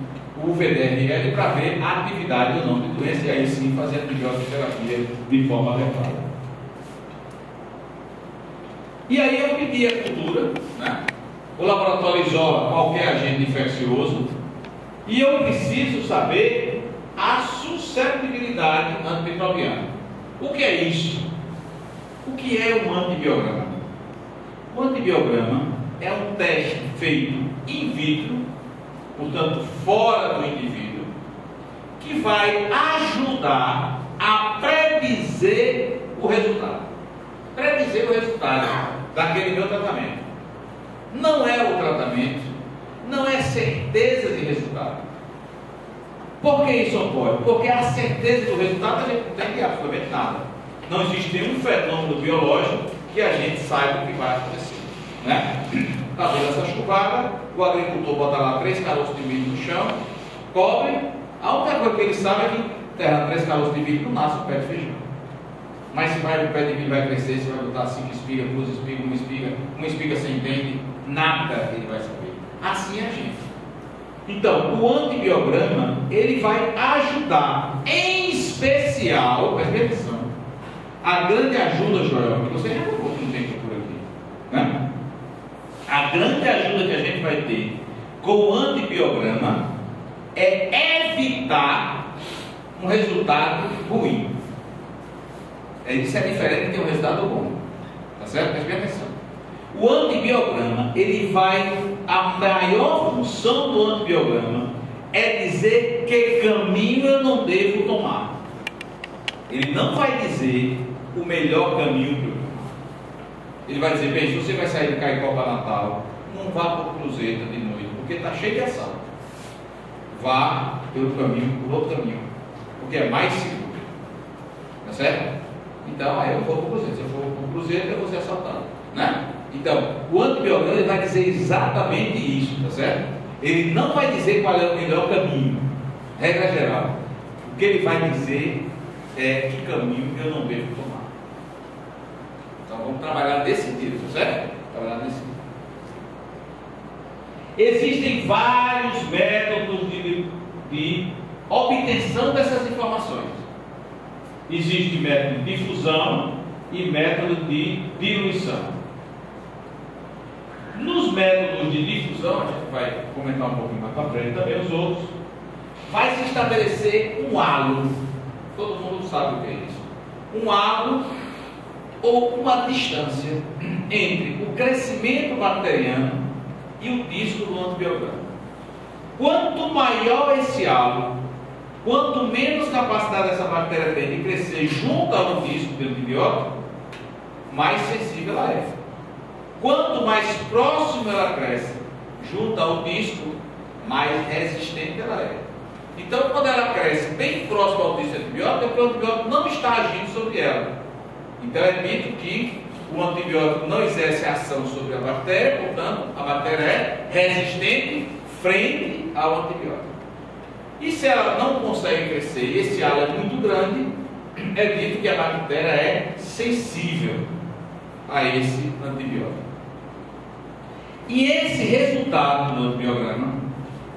o VDRL para ver a atividade ou não de doença e aí sim fazer a antibiótico terapia de forma adequada. E aí eu pedi a cultura, né? O laboratório isola qualquer agente infeccioso e eu preciso saber a suscetibilidade antimicrobiana. O que é isso? O que é um antibiograma? O antibiograma é um teste feito in vitro, portanto fora do indivíduo que vai ajudar a predizer o resultado. Predizer o resultado daquele meu tratamento. Não é o tratamento, não é certeza de resultado. Por que isso ocorre? Porque a certeza do resultado a gente não tem absolutamente nada. Não existe nenhum fenômeno biológico que a gente saiba o que vai acontecer, né? Está vendo essa chuvada, o agricultor bota lá 3 caroços de milho no chão, cobre, a única coisa que ele sabe é que terra 3 caroços de milho não nasce o pé de feijão. Mas se o pé de milho vai crescer, se vai botar 5 espigas, 2 espigas, uma espiga sem dente, nada ele vai saber. Assim é a gente. Então, o antibiograma, ele vai ajudar, em especial, preste atenção, a grande ajuda, Joel, que você já colocou que não tem por aqui, né? A grande ajuda que a gente vai ter com o antibiograma é evitar um resultado ruim. Isso é diferente de ter um resultado bom. Tá certo? Preste atenção. O antibiograma, ele vai, a maior função do antibiograma é dizer que caminho eu não devo tomar. Ele não vai dizer o melhor caminho para eu tomar. Ele vai dizer, bem, se você vai sair de Caicó para Natal, não vá por Cruzeta de noite, porque está cheio de assalto. Vá pelo caminho, por outro caminho, porque é mais seguro. Tá certo? Então, aí eu vou para o Cruzeta. Se eu for para o Cruzeta, eu vou ser assaltado, né? Então, o antibiograma vai dizer exatamente isso, tá certo? Ele não vai dizer qual é o melhor caminho, regra geral. O que ele vai dizer é que caminho eu não devo tomar. Então, vamos trabalhar nesse sentido, tá certo? Trabalhar nesse sentido. Existem vários métodos de obtenção dessas informações. Existe método de difusão e método de diluição. Nos métodos de difusão, a gente vai comentar um pouquinho mais para frente também os outros, vai se estabelecer um halo. Todo mundo sabe o que é isso. Um halo ou uma distância entre o crescimento bacteriano e o disco do antibiograma. Quanto maior esse halo, quanto menos capacidade essa bactéria tem de crescer junto ao disco do antibiótico, mais sensível ela é. Quanto mais próximo ela cresce junto ao disco, mais resistente ela é. Então, quando ela cresce bem próximo ao disco antibiótico, é porque o antibiótico não está agindo sobre ela. Então, é dito que o antibiótico não exerce ação sobre a bactéria, portanto, a bactéria é resistente frente ao antibiótico. E se ela não consegue crescer e esse halo é muito grande, é dito que a bactéria é sensível a esse antibiótico. E esse resultado do antibiograma,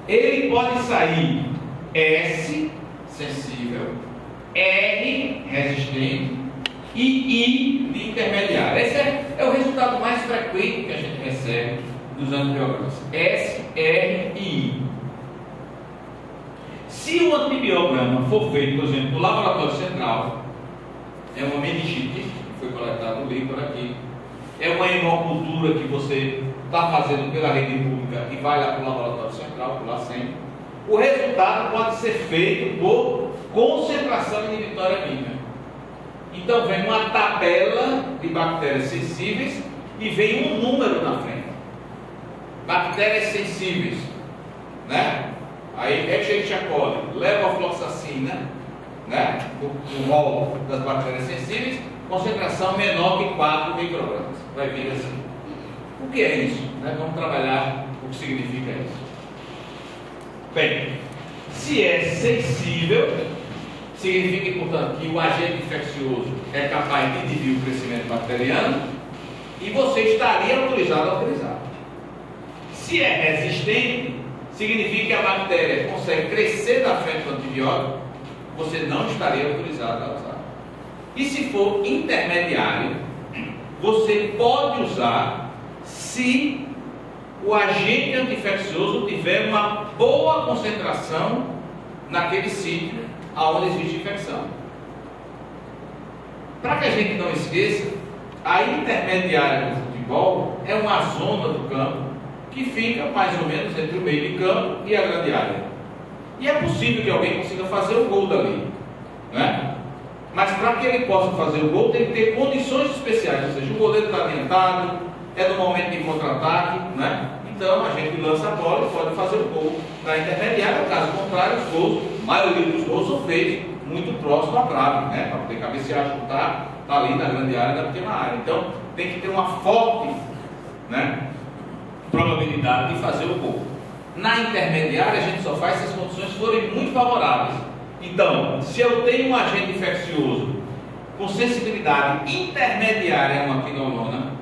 ele pode sair S, sensível, R, resistente, e I, de intermediário. Esse é o resultado mais frequente que a gente recebe dos antibiogramas. S, R e I. Se o antibiograma for feito, por exemplo, no laboratório central, é uma meningite que foi coletada no livro aqui, é uma hemocultura que você está fazendo pela rede pública e vai lá para o laboratório central, por lá sempre, o resultado pode ser feito por concentração inibitória química. Então vem uma tabela de bactérias sensíveis e vem um número na frente. Bactérias sensíveis, né? Aí Escherichia coli, levofloxacina, né? No rol das bactérias sensíveis, concentração menor que 4 microgramas. Vai vir assim. O que é isso? Né? Vamos trabalhar o que significa isso. Bem, se é sensível, significa, portanto, que o agente infeccioso é capaz de inibir o crescimento bacteriano e você estaria autorizado a utilizar. Se é resistente, significa que a bactéria consegue crescer na frente do antibiótico, você não estaria autorizado a usar. E se for intermediário, você pode usar se o agente anti-infeccioso tiver uma boa concentração naquele sítio onde existe infecção. Para que a gente não esqueça, a intermediária do futebol é uma zona do campo que fica mais ou menos entre o meio de campo e a grande área. E é possível que alguém consiga fazer o gol dali, né? Mas para que ele possa fazer o gol, tem que ter condições especiais, ou seja, o goleiro está adiantado, é no momento de contra-ataque, né? Então a gente lança a bola e pode fazer o gol na intermediária. Caso contrário, os gols, a maioria dos gols são feitos muito próximo à trave, né? Para poder cabecear, chutar, está ali na grande área, na pequena área. Então tem que ter uma forte, né, probabilidade de fazer o gol. Na intermediária a gente só faz se as condições forem muito favoráveis. Então, se eu tenho um agente infeccioso com sensibilidade intermediária a uma quinolona,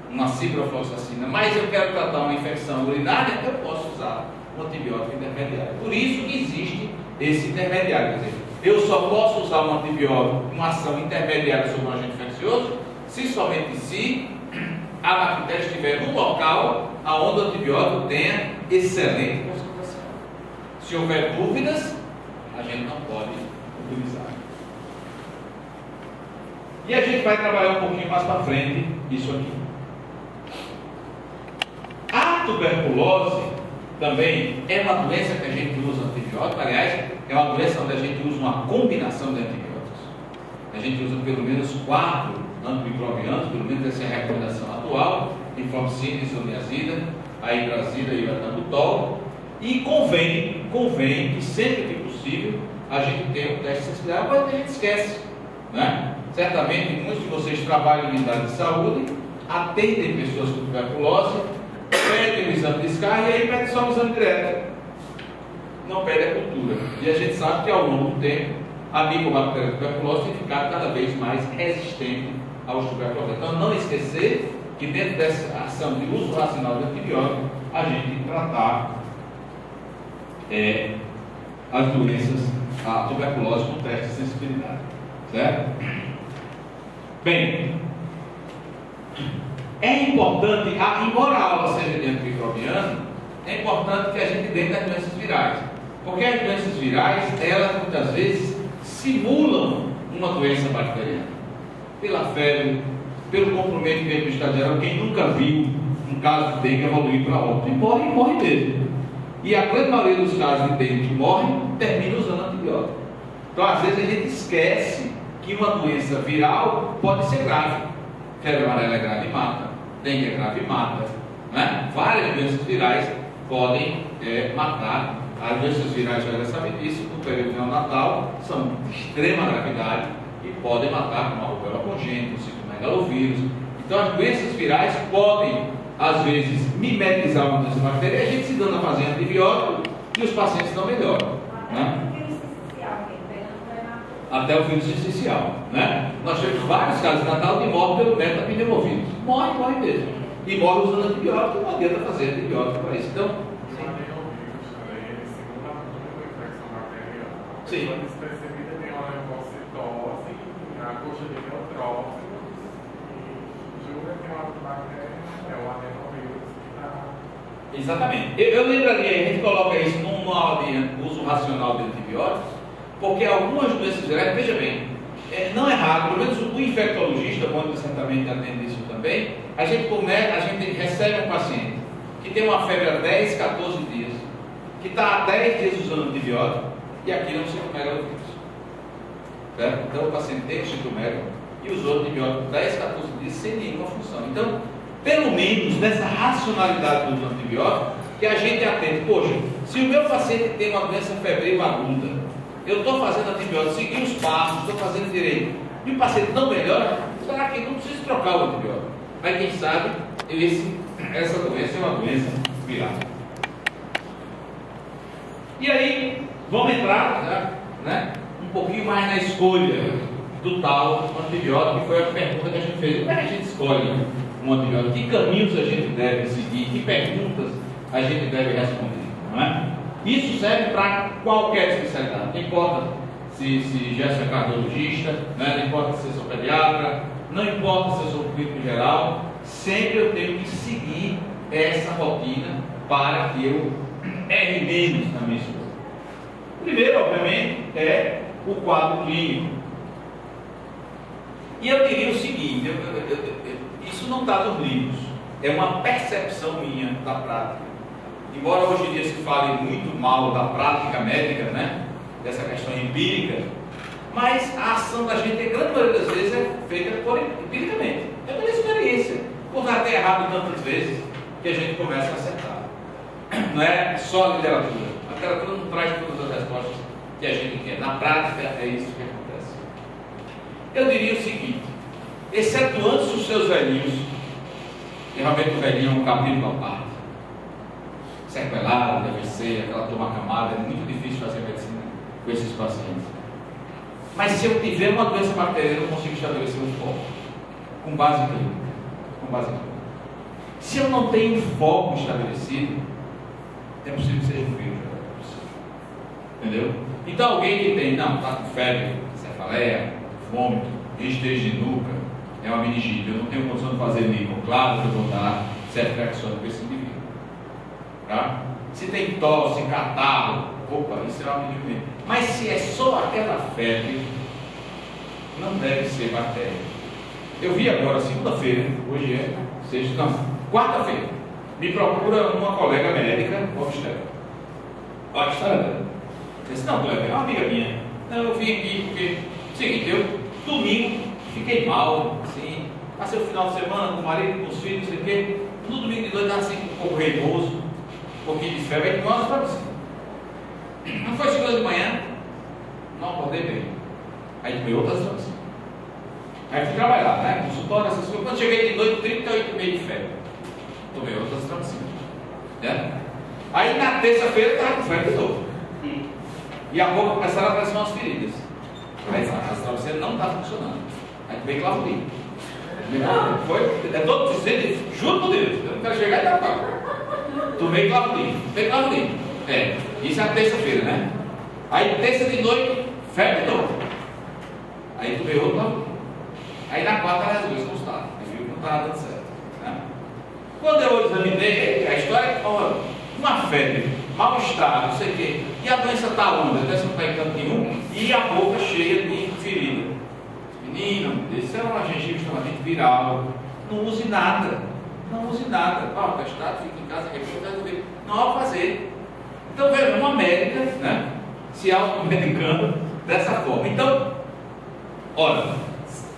uma ciprofloxacina, mas eu quero tratar uma infecção urinária, eu posso usar um antibiótico intermediário. Por isso que existe esse intermediário. Quer dizer, eu só posso usar um antibiótico com ação intermediária sobre um agente infeccioso se somente se a bactéria estiver no local onde o antibiótico tenha excelente concentração. Se houver dúvidas, a gente não pode utilizar. E a gente vai trabalhar um pouquinho mais para frente isso aqui. A tuberculose também é uma doença que a gente usa antibiótico. Aliás, é uma doença onde a gente usa uma combinação de antibióticos. A gente usa pelo menos 4 antimicrobianos, pelo menos essa é a recomendação atual: rifamicina, isoniazida, a hidrazina e o etambutol. E convém que sempre que possível a gente tenha um teste de sensibilidade, mas a gente esquece, né? Certamente muitos de vocês trabalham em unidade de saúde, atendem pessoas com tuberculose, pedem o exame de descarga e aí pedem só o exame direto, não pede a cultura. E a gente sabe que ao longo do tempo a micobactéria tuberculose tem ficado cada vez mais resistente aos tuberculoses. Então não esquecer que dentro dessa ação de uso racional de antibiótico a gente tem que tratar as doenças, a tuberculose com teste de sensibilidade, certo? Bem, é importante, embora a aula seja de antimicrobiano, é importante que a gente dê das doenças virais, porque as doenças virais, elas muitas vezes simulam uma doença bacteriana, pela febre, pelo comprometimento do estado geral. Quem nunca viu um caso de dengue evoluir para óbito, e morre mesmo. E a grande maioria dos casos de dengue que morrem termina usando antibiótico. Então, às vezes, a gente esquece que uma doença viral pode ser grave. Febre amarela é grave e mata, dengue é grave e mata, né? Várias doenças virais podem matar. As doenças virais, já sabem disso, no período neonatal, são de extrema gravidade e podem matar, como a rubéola congênita, o citomegalovírus. Então, as doenças virais podem às vezes mimetizar uma doença bacteriana, a gente se dando a fazer antibiótico e os pacientes não melhoram, né? Até o vírus essencial, né? Nós temos vários casos de Natal de morte pelo metapneumovírus. Morre mesmo. E morre usando antibiótico, não adianta fazer antibiótico para isso. Então, sim. Despercebida tem uma leucocitose, a coxa de neutrófilos, e julga que é uma bactéria, é o adenovírus que está. Exatamente. Eu lembraria, a gente coloca isso numa aula de uso racional de antibióticos, porque algumas doenças virais, veja bem, não é raro, pelo menos o infectologista, quando certamente atende isso também, a gente recebe um paciente que tem uma febre há 10, 14 dias, que está há 10 dias usando antibiótico, e aqui não citomegalovírus. Certo? Então o paciente tem o citomegalo e usou antibiótico 10, 14 dias sem nenhuma função. Então, pelo menos nessa racionalidade do antibiótico, que a gente atende. Poxa, se o meu paciente tem uma doença febril aguda, eu estou fazendo antibiótico, segui os passos, estou fazendo direito, e o paciente não melhora, será que não precisa trocar o antibiótico? Mas quem sabe, essa doença é uma doença viral. E aí, vamos entrar, né, um pouquinho mais na escolha do tal antibiótico, que foi a pergunta que a gente fez. Como é que a gente escolhe um antibiótico? Que caminhos a gente deve seguir? Que perguntas a gente deve responder? Não é? Isso serve para qualquer especialidade. Não importa se Gerson é cardiologista, né? Não importa se eu sou pediatra, não importa se eu sou clínico geral, sempre eu tenho que seguir essa rotina para que eu erre menos na minha escolha. Primeiro, obviamente, é o quadro clínico. E eu diria o seguinte, isso não está nos livros, é uma percepção minha da prática. embora hoje em dia se fale muito mal da prática médica, né? Dessa questão empírica, mas a ação da gente, a grande maioria das vezes, é feita empiricamente. É pela experiência, por estar até errado tantas vezes, que a gente começa a acertar. Não é só a literatura. A literatura não traz todas as respostas que a gente quer. Na prática, é isso que acontece. Eu diria o seguinte, excetuando-se os seus velhinhos, e realmente o velhinho é um capítulo à parte, sequelado, deve ser, aquela turma camada, é muito difícil fazer medicina com esses pacientes. Mas se eu tiver uma doença bacteriana, eu consigo estabelecer um foco, com base clínica. Com base clínica. Se eu não tenho um foco estabelecido, é possível que seja um vírus. Entendeu? Então alguém que tem, não, está com febre, cefaleia, vômito, rigidez de nuca, é uma meningite, eu não tenho condição de fazer níquel, claro que eu vou dar ceftriaxona para esse indivíduo. Tá? Se tem tosse, catarro, opa, isso é uma meningite. Mas se é só aquela febre, não deve ser bactéria. Eu vi agora, segunda-feira, hoje é sexta, não, quarta-feira, me procura uma colega médica, obstetra. Olha a história dela. Eu disse, não, colega, é uma amiga minha. Não, eu vim aqui porque, seguinte, eu, domingo, fiquei mal, assim, passei o final de semana com o marido, com os filhos, não sei o quê. No domingo de noite, estava assim, um pouco reidoso, um pouquinho de febre, aí tomei umas para não foi segunda de manhã, não acordei bem. Aí tomei outras drogas. Aí fui trabalhar, né? Consultório, essas coisas. Quando cheguei de noite, 38,5 de febre. Tomei outras drogas. Né? Aí na terça-feira estava com febre de novo. E a boca começaram a aparecer umas feridas. Aí as drogas não estavam funcionando. Aí tomei Clavudim. É todo dizendo, juro por Deus, eu não quero chegar e dar pau. Tomei Clavudim. É, isso é a terça-feira, né? Aí terça de noite, febre de novo. Aí tomei outro Clavudim. Aí na quarta resolveu esse consultado. Aí viu que não estava dando certo. Né? Quando eu examinei, a história é uma febre, mal-estar, não sei o quê. E a doença está onde? A doença não está em canto nenhum. E a boca cheia de ferida. Menino, esse é uma gengiva extremamente viral. Não use nada. Ó, testado, fica em casa, resolver. Não vai fazer. Então, veja, uma médica, né, se automedicando dessa forma. Então, olha,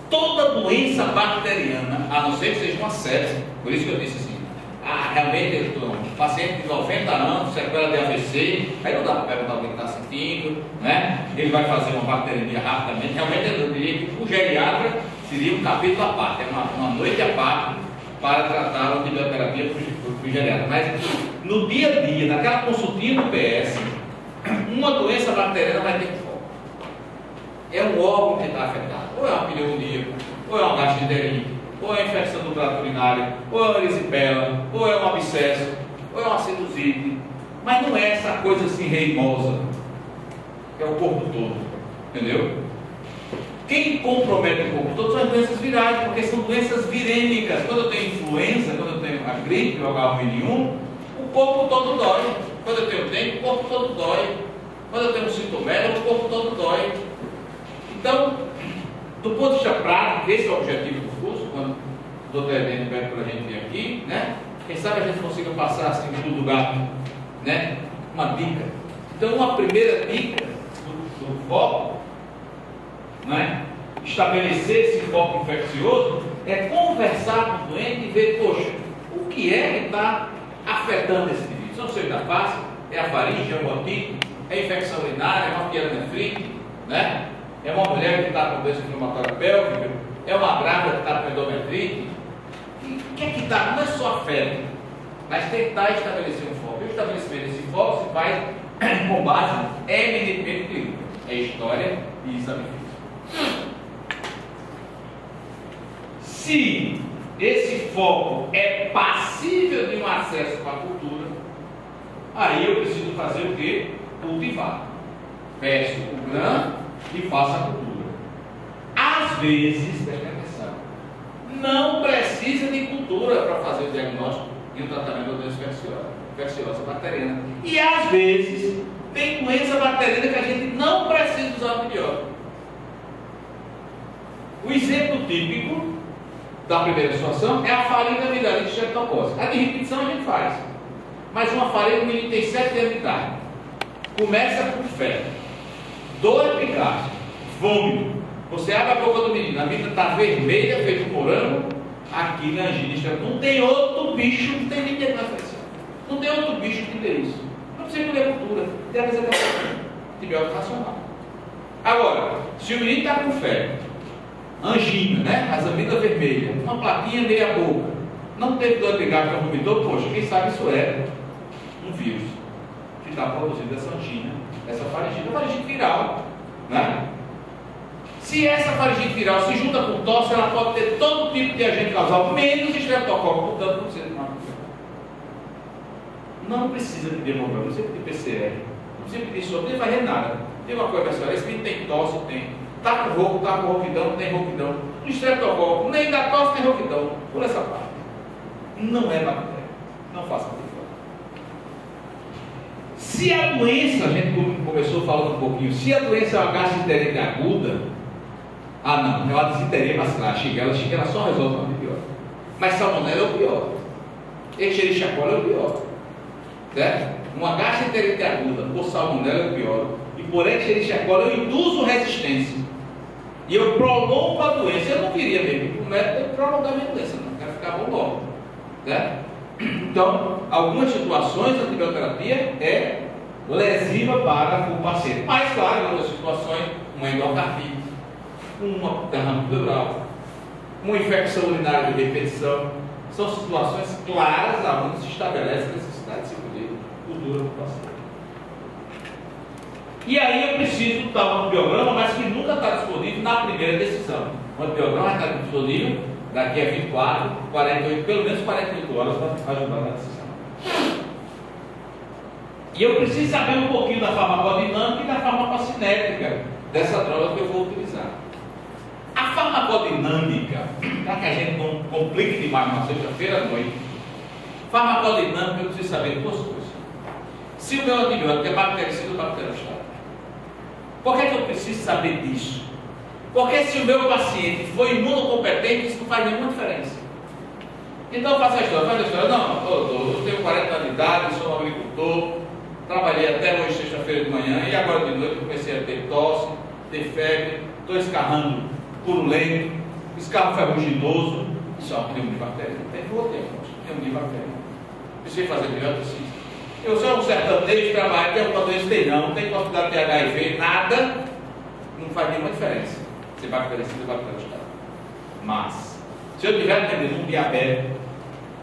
toda doença bacteriana, a não ser que seja uma sepse, por isso que eu disse assim, realmente, um paciente de 90 anos, sequela de AVC, aí não dá para perguntar o que ele está sentindo, né? Ele vai fazer uma bacteriemia rapidamente. Realmente, eu diria que o geriatra seria um capítulo à parte, é uma noite à parte para tratar a antibioterapia para o geriatra. Mas no dia a dia, naquela consultinha do PS, uma doença bacteriana vai ter foco. É um órgão que está afetado, ou é uma pneumonia, ou é uma gastroenterite, ou é uma infecção do trato urinário, ou é uma erisipela, ou é um abscesso, ou é uma sinusite. Mas não é essa coisa assim reimosa, que é o corpo todo, entendeu? Quem compromete o corpo todo são as doenças virais, porque são doenças virêmicas. Quando eu tenho influenza, quando eu tenho a gripe, o H1N1, o corpo todo dói. Quando eu tenho dengue, o corpo todo dói. Quando eu tenho um sintomélia, o corpo todo dói. Então, do ponto de vista prático, esse é o objetivo do curso, quando o doutor Heleno pede para a gente vir aqui, né? Quem sabe a gente consiga passar assim do gato, né? Uma dica. Então, uma primeira dica do foco, né? Estabelecer esse foco infeccioso é conversar com o doente e ver, poxa, o que é que está afetando esse indivíduo? São seus da face, é a faringe, é o otite, é a infecção urinária, é uma pielonefrite, né? É uma mulher que está com doença inflamatória pélvica, é uma grávida que está com endometrite. O que é que está? Não é só a febre, mas tentar estabelecer um foco. O estabelecimento desse foco se faz com base eminentemente clínica. É história e exame físico. Se esse foco é passível de um acesso para a cultura, aí eu preciso fazer o quê? Cultivar. Peço o grão e faço a cultura. Às vezes, preste atenção, não precisa de cultura para fazer o diagnóstico e o tratamento da doença infecciosa bacteriana. E às vezes, tem doença bacteriana que a gente não precisa usar antibiótico. O exemplo típico da primeira situação é a faringe amidalite streptocócica. A de repetição a gente faz. Mas uma farinha, o menino tem 7 anos de idade. Começa com febre, dor eficaz, vômito. Você abre a boca do menino, a menina está vermelha, feito morango. Aqui na angina, não tem outro bicho que tem ninguém na frente. Não tem outro bicho que dê isso. Não precisa de cultura, tem a ver com antibiótico racional. Agora, se o menino está com febre, angina, né? As amigas vermelhas, uma plaquinha meia boca, não teve dor de garganta, vomitou, poxa, quem sabe isso é um vírus que está produzindo essa angina, essa faringite, a faringite viral, né? Se essa faringite viral se junta com tosse, ela pode ter todo tipo de agente causal, menos estreptococcus, portanto não precisa de uma. Não precisa de hemograma, não precisa de PCR, não precisa pedir soro, não precisa fazer nada. Tem uma coisa pessoal, esse menino tem tosse, tem. Está com rouco, está com rouquidão, tem rouquidão. No estreptococcus, nem da tosse, nem rouquidão. Por essa parte. Não é bactéria. Não faça antibiótico. Se a doença, a gente começou falando um pouquinho, se a doença é uma gastroenterite aguda, não, é uma desinteria vascular, Shigella só resolve com antibiótico. Mas salmonela é o pior. Escherichia coli é o pior. Certo? Uma gastroenterite aguda por salmonela é o pior. E por Escherichia coli eu induzo resistência. E eu prolongo a doença. Eu não queria mesmo, o médico tem que prolongar a minha doença, não quero ficar bom logo. Certo? Então, algumas situações a antibioterapia é lesiva para o paciente. Mas, claro, em outras situações, uma endocardite, uma derrame pleural, uma infecção urinária de repetição, são situações claras onde se estabelece a necessidade de se colher cultura do paciente. E aí eu preciso dar um antibiograma, mas que nunca está disponível na primeira decisão. O antibiograma está disponível daqui a 24, 48, pelo menos 48 horas para ajudar na decisão. E eu preciso saber um pouquinho da farmacodinâmica e da farmacocinética dessa droga que eu vou utilizar. A farmacodinâmica, para que a gente não complique demais na sexta-feira à noite, farmacodinâmica eu preciso saber duas coisas. Se o meu antibiótico é bactericida ou bacterostático. Por que eu preciso saber disso? Porque se o meu paciente for imunocompetente, isso não faz nenhuma diferença. Então faça a história, não, eu tenho 40 anos de idade, sou um agricultor, trabalhei até hoje, sexta-feira de manhã, e agora de noite comecei a ter tosse, ter febre, estou escarrando purulento, escarro ferruginoso, isso é uma pneumonia bacteriana. Tem que ter pneumonia bacteriana. Precisei fazer antibiótico. Eu sou um sertanejo, trabalho, tenho uma doença, não tem possibilidade de HIV, nada, não faz nenhuma diferença. Ser bactericida ou bacterostático. Mas, se eu estiver atendendo um diabético,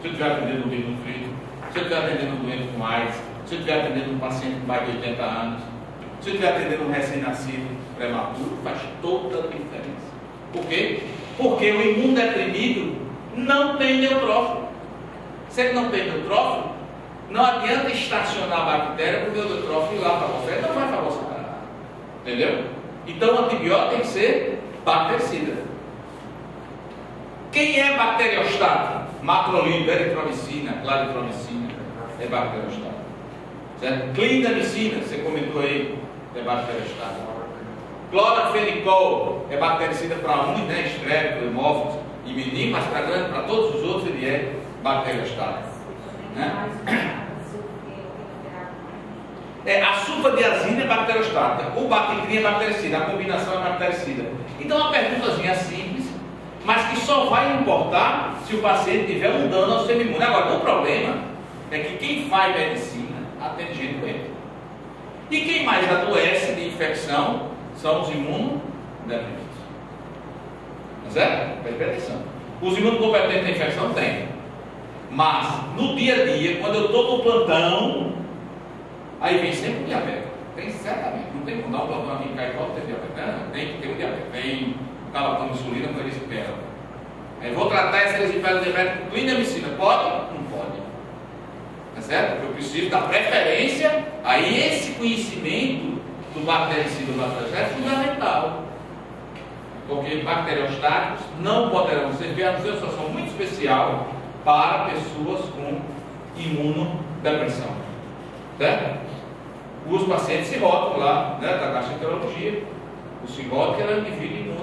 se eu estiver atendendo um desnutrido, se eu estiver atendendo um doente com AIDS, se eu estiver atendendo um paciente com mais de 80 anos, se eu estiver atendendo um recém-nascido prematuro, faz toda a diferença. Por quê? Porque o imunodeprimido não tem neutrófilo. Se ele não tem neutrófilo, não adianta estacionar a bactéria porque o neutrófilo ir lá para você, ele não vai fagocitar. Entendeu? Então o antibiótico tem que ser bactericida. Quem é bacteriostático? Macrolide, eritromicina, claritromicina, é bacteriostático. Certo? Clindamicina, você comentou aí, é bacteriostático. Clorafenicol é bactericida para uns, né? Estrépito, hemófilos e menino, mas para grande, para todos os outros ele é bacteriostático. Né? A sulfadiazina é bacteriostática, o bactrim é bactericida, a combinação é bactericida. Então uma perguntazinha simples, mas que só vai importar se o paciente tiver um dano ao sistema imune. Agora, o problema é que quem faz medicina atende gente doente. E quem mais adoece de infecção são os imunodeprimidos. Certo? Preste atenção. Os imunocompetentes da infecção tem. Mas, no dia a dia, quando eu estou no plantão, aí vem sempre um diabético. Tem certamente. Não tem como dar um plantão aqui em Caicó, não tem diabetes. Não, tem que ter um diabético. Tem um calatão de insulina para erisipela. Aí vou tratar essa erisipela diabética com clindamicina. Pode? Não pode. Tá certo? Eu preciso dar preferência. Aí esse conhecimento do bactericida ou bacteriostático é fundamental. Porque bacteriostáticos não poderão servir a uma situação muito especial para pessoas com imunodepressão. Certo? Os pacientes cirróticos lá, né, da gastroenterologia, o cirrótico era um indivíduo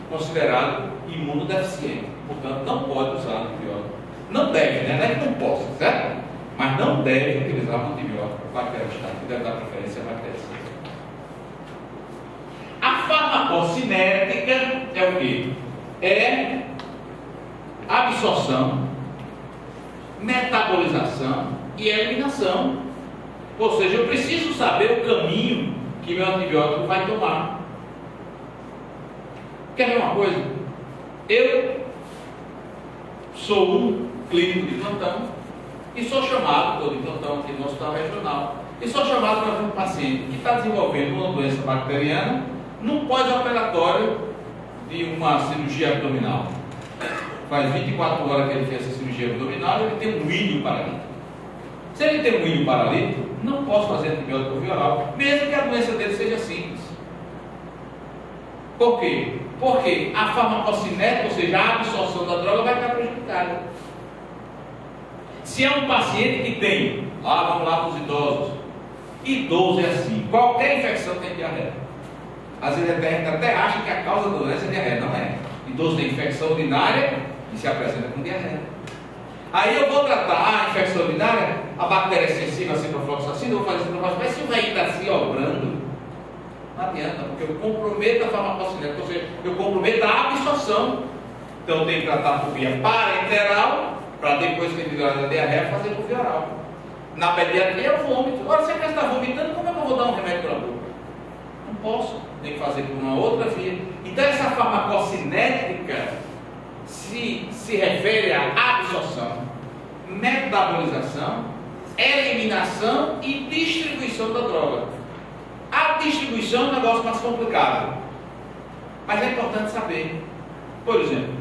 considerado imunodeficiente, portanto não pode usar antibiótico. Não deve, né? Não é que não possa, certo? mas não deve utilizar um antibiótico bacteriostático, deve dar preferência a bactérias. A farmacocinética é o quê? É absorção, metabolização e eliminação. Ou seja, eu preciso saber o caminho que meu antibiótico vai tomar. Quer ver uma coisa? Eu sou um clínico de plantão e sou chamado, estou de plantão aqui no hospital regional, e sou chamado para ver um paciente que está desenvolvendo uma doença bacteriana no pós-operatório de uma cirurgia abdominal. Faz 24 horas que ele fez essa cirurgia abdominal e ele tem um ilho paralítico. Se ele tem um ilho paralítico, não posso fazer antibiótico via oral, mesmo que a doença dele seja simples. Por quê? Porque a farmacocinética, ou seja, a absorção da droga, vai estar prejudicada. Se é um paciente que tem, vamos lá para os idosos, idoso é assim, qualquer infecção tem diarreia. Às vezes a gente até acha que a causa da doença é diarreia, não é. Idoso tem infecção urinária e se apresenta com diarreia. Aí eu vou tratar a infecção urinária, a bactéria é sensível a ciprofloxacina, eu vou fazer ciprofloxacina, mas se o velho está se obrando, não adianta, porque eu comprometo a farmacocinética, ou seja, eu comprometo a absorção. Então eu tenho que tratar por via parenteral, para depois que ele virar a diarreia, fazer por via oral. Na pediatria é o vômito. Agora, se a criança está vomitando, como é que eu vou dar um remédio para a boca? Não posso, tem que fazer por uma outra via. Então essa farmacocinética se refere à absorção, metabolização, eliminação e distribuição da droga. A distribuição é um negócio mais complicado, mas é importante saber. Por exemplo,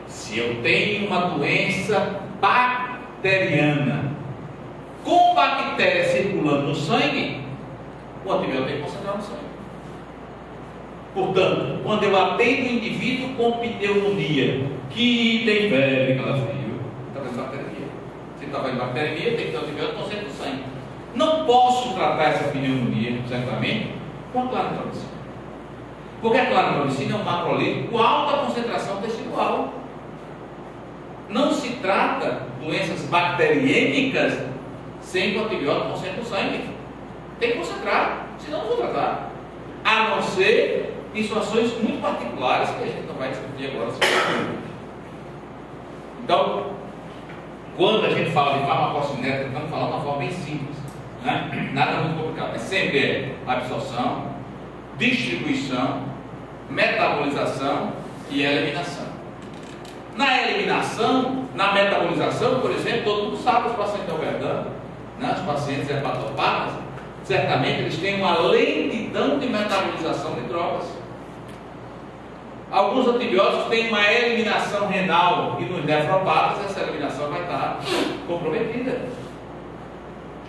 se eu tenho uma doença bacteriana com bactéria circulando no sangue, o antibiótico tem que concentrar no sangue. Portanto, quando eu atendo um indivíduo com pneumonia, que tem febre, calafrio, está fazendo bacteremia. Se está fazendo bacteremia, tem que ter antibiótico concentra no sangue. Não posso tratar essa pneumonia, certamente, com a claritromicina. Porque a claritromicina é um macrolítico com alta concentração tecidual. Não se trata doenças bacteriêmicas sem que o antibiótico concentre no sangue. Tem que concentrar, senão não vou tratar. A não ser em situações muito particulares que a gente não vai discutir agora. Então, quando a gente fala de farmacocinética, estamos falando de uma forma bem simples, né? Nada muito complicado, mas sempre é absorção, distribuição, metabolização e eliminação. Na eliminação, na metabolização, por exemplo, todo mundo sabe, os pacientes de overdose, né? Os pacientes hepatopatas, certamente eles têm uma lentidão de metabolização de drogas. Alguns antibióticos têm uma eliminação renal e nos nefropatas essa eliminação vai estar comprometida.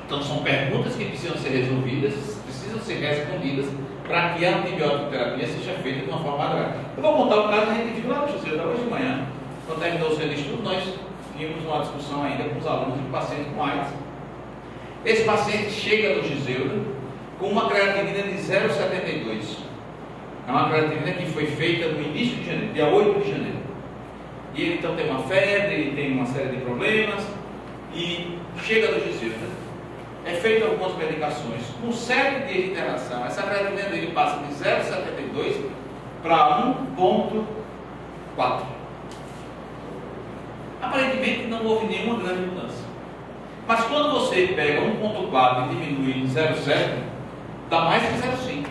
Então são perguntas que precisam ser resolvidas, precisam ser respondidas para que a antibiótico-terapia seja feita de uma forma adequada. Eu vou contar um caso que a gente viu lá no Juseiro hoje de manhã. Quando terminou o centro de estudo, nós tínhamos uma discussão ainda com os alunos de um paciente com AIDS. Esse paciente chega no Giseiro com uma creatinina de 0,72. É uma creatinina que foi feita no início de janeiro, dia 8 de janeiro. E ele então tem uma febre, ele tem uma série de problemas e chega no Giseiro. É feita algumas medicações. Com 7 dias de internação, essa creatinina dele passa de 0,72 para 1,4. Aparentemente não houve nenhuma grande mudança. Mas quando você pega 1,4 e diminui em 0,7, dá mais que 0,5.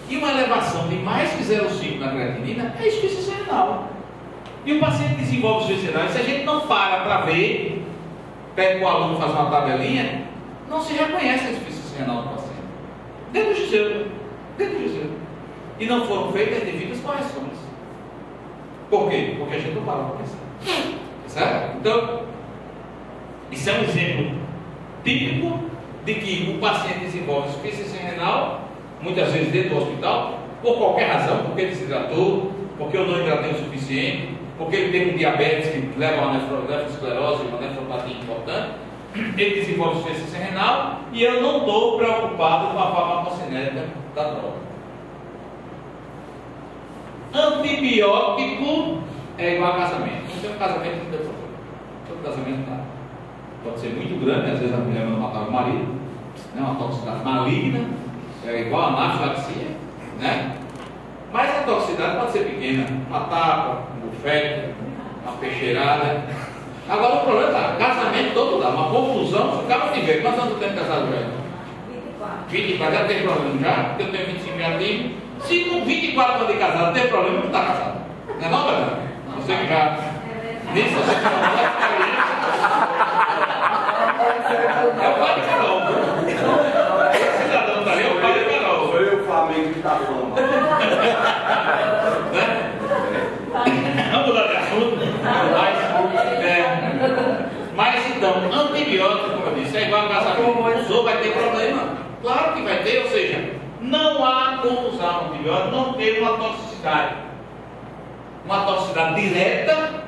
E uma elevação de mais que 0,5 na creatinina é insuficiência renal. E o paciente desenvolve insuficiência renal. Se a gente não para ver, pega o aluno, faz uma tabelinha, não se reconhece a insuficiência renal do paciente. Dentro do Giseiro. E não foram feitas as devidas correções. Por quê? Porque a gente não parou para pensar. Certo? Então, isso é um exemplo típico de que o paciente desenvolve insuficiência renal, muitas vezes dentro do hospital, por qualquer razão, porque ele desidratou, porque eu não hidratei o suficiente, porque ele tem um diabetes que leva a uma nefroesclerose, uma nefropatia importante, ele desenvolve insuficiência renal e eu não estou preocupado com a farmacocinética da droga. Antibiótico é igual a casamento. Não tem um casamento, não tem problema. Todo casamento dá. pode ser muito grande, às vezes a mulher não matava o marido, né? Uma toxicidade maligna, é igual a anafilaxia, né? Mas a toxicidade pode ser pequena, uma tapa, um bufete, uma peixeirada. Agora o problema é casamento todo dá, uma confusão, se o cara tiver, quantos anos eu tenho casado já? 24, já tem problema já, porque eu tenho 25 já tenho. Se com 24 anos de casado tem problema, não está casado. Não é não, verdade? Você que já. Nisso você que já não está é o pai de Carol. Esse cidadão está ali, é o pai de Carol. Foi o Flamengo que está falando. Vamos mudar de assunto. Mas então, antibiótico, como eu disse, é igual a casamento. Usou, vai ter problema. Claro que vai ter, ou seja, não há como usar um antibiótico, não ter uma toxicidade. Uma toxicidade direta,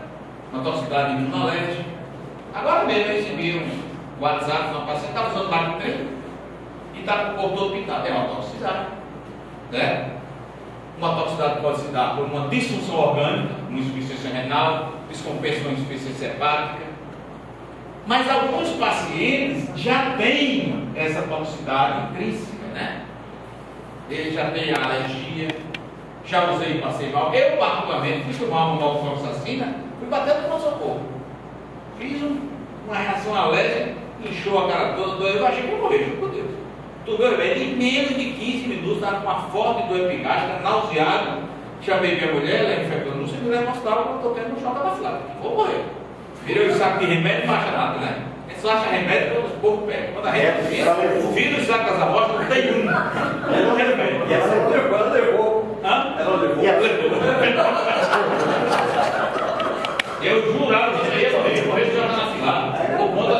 uma toxicidade imunológica. Agora mesmo eu recebi um WhatsApp de uma paciente que estava usando Bactrim e está com o corpo todo pintado. É uma toxicidade. Né? Uma toxicidade pode se dar por uma disfunção orgânica, uma insuficiência renal, descompensação, insuficiência hepática. Mas alguns pacientes já têm essa toxicidade intrínseca, né? Ele já tem alergia, já usei e passei mal. Eu, particularmente, fui tomar uma norfloxacina, fui bater no pronto-socorro. Fiz uma reação alérgica, inchou a cara toda, doeu, eu achei que eu morri, juro por Deus. Tudo bem, em menos de 15 minutos, estava com uma forte dor epigástrica, nauseado. Chamei minha mulher, ela infectou no seguro, ela mostrava que eu estou tendo um choque anafilático. Vou morrer. Virei o saco de remédio, não acha nada, né? A gente só acha remédio quando os povos pegam. Quando a gente vira o saco das amostras, não tem um. Não tem remédio. E ela levou. Hã? Ela levou. Eu jurava que ia morrer de choque anafilático. Por conta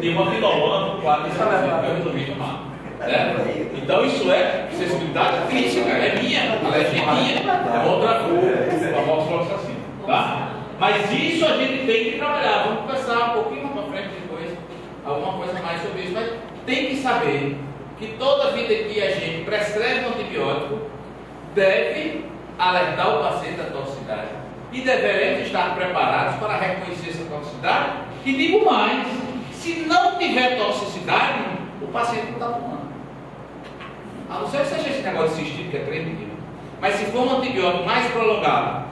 de uma finolona no quadro que eu resolvi tomar. Né? Então isso é sensibilidade crítica, é minha, alergia minha, é outra coisa, a norfloxacina, tá? Mas isso a gente tem que trabalhar. Vamos conversar um pouquinho mais para frente depois, alguma coisa mais sobre isso. Mas tem que saber que toda vida que a gente prescreve um antibiótico deve alertar o paciente da toxicidade. E deveremos estar preparados para reconhecer essa toxicidade. E digo mais, se não tiver toxicidade, o paciente não está tomando. A não ser que seja esse negócio de cistido que é 3 ml. Mas se for um antibiótico mais prolongado,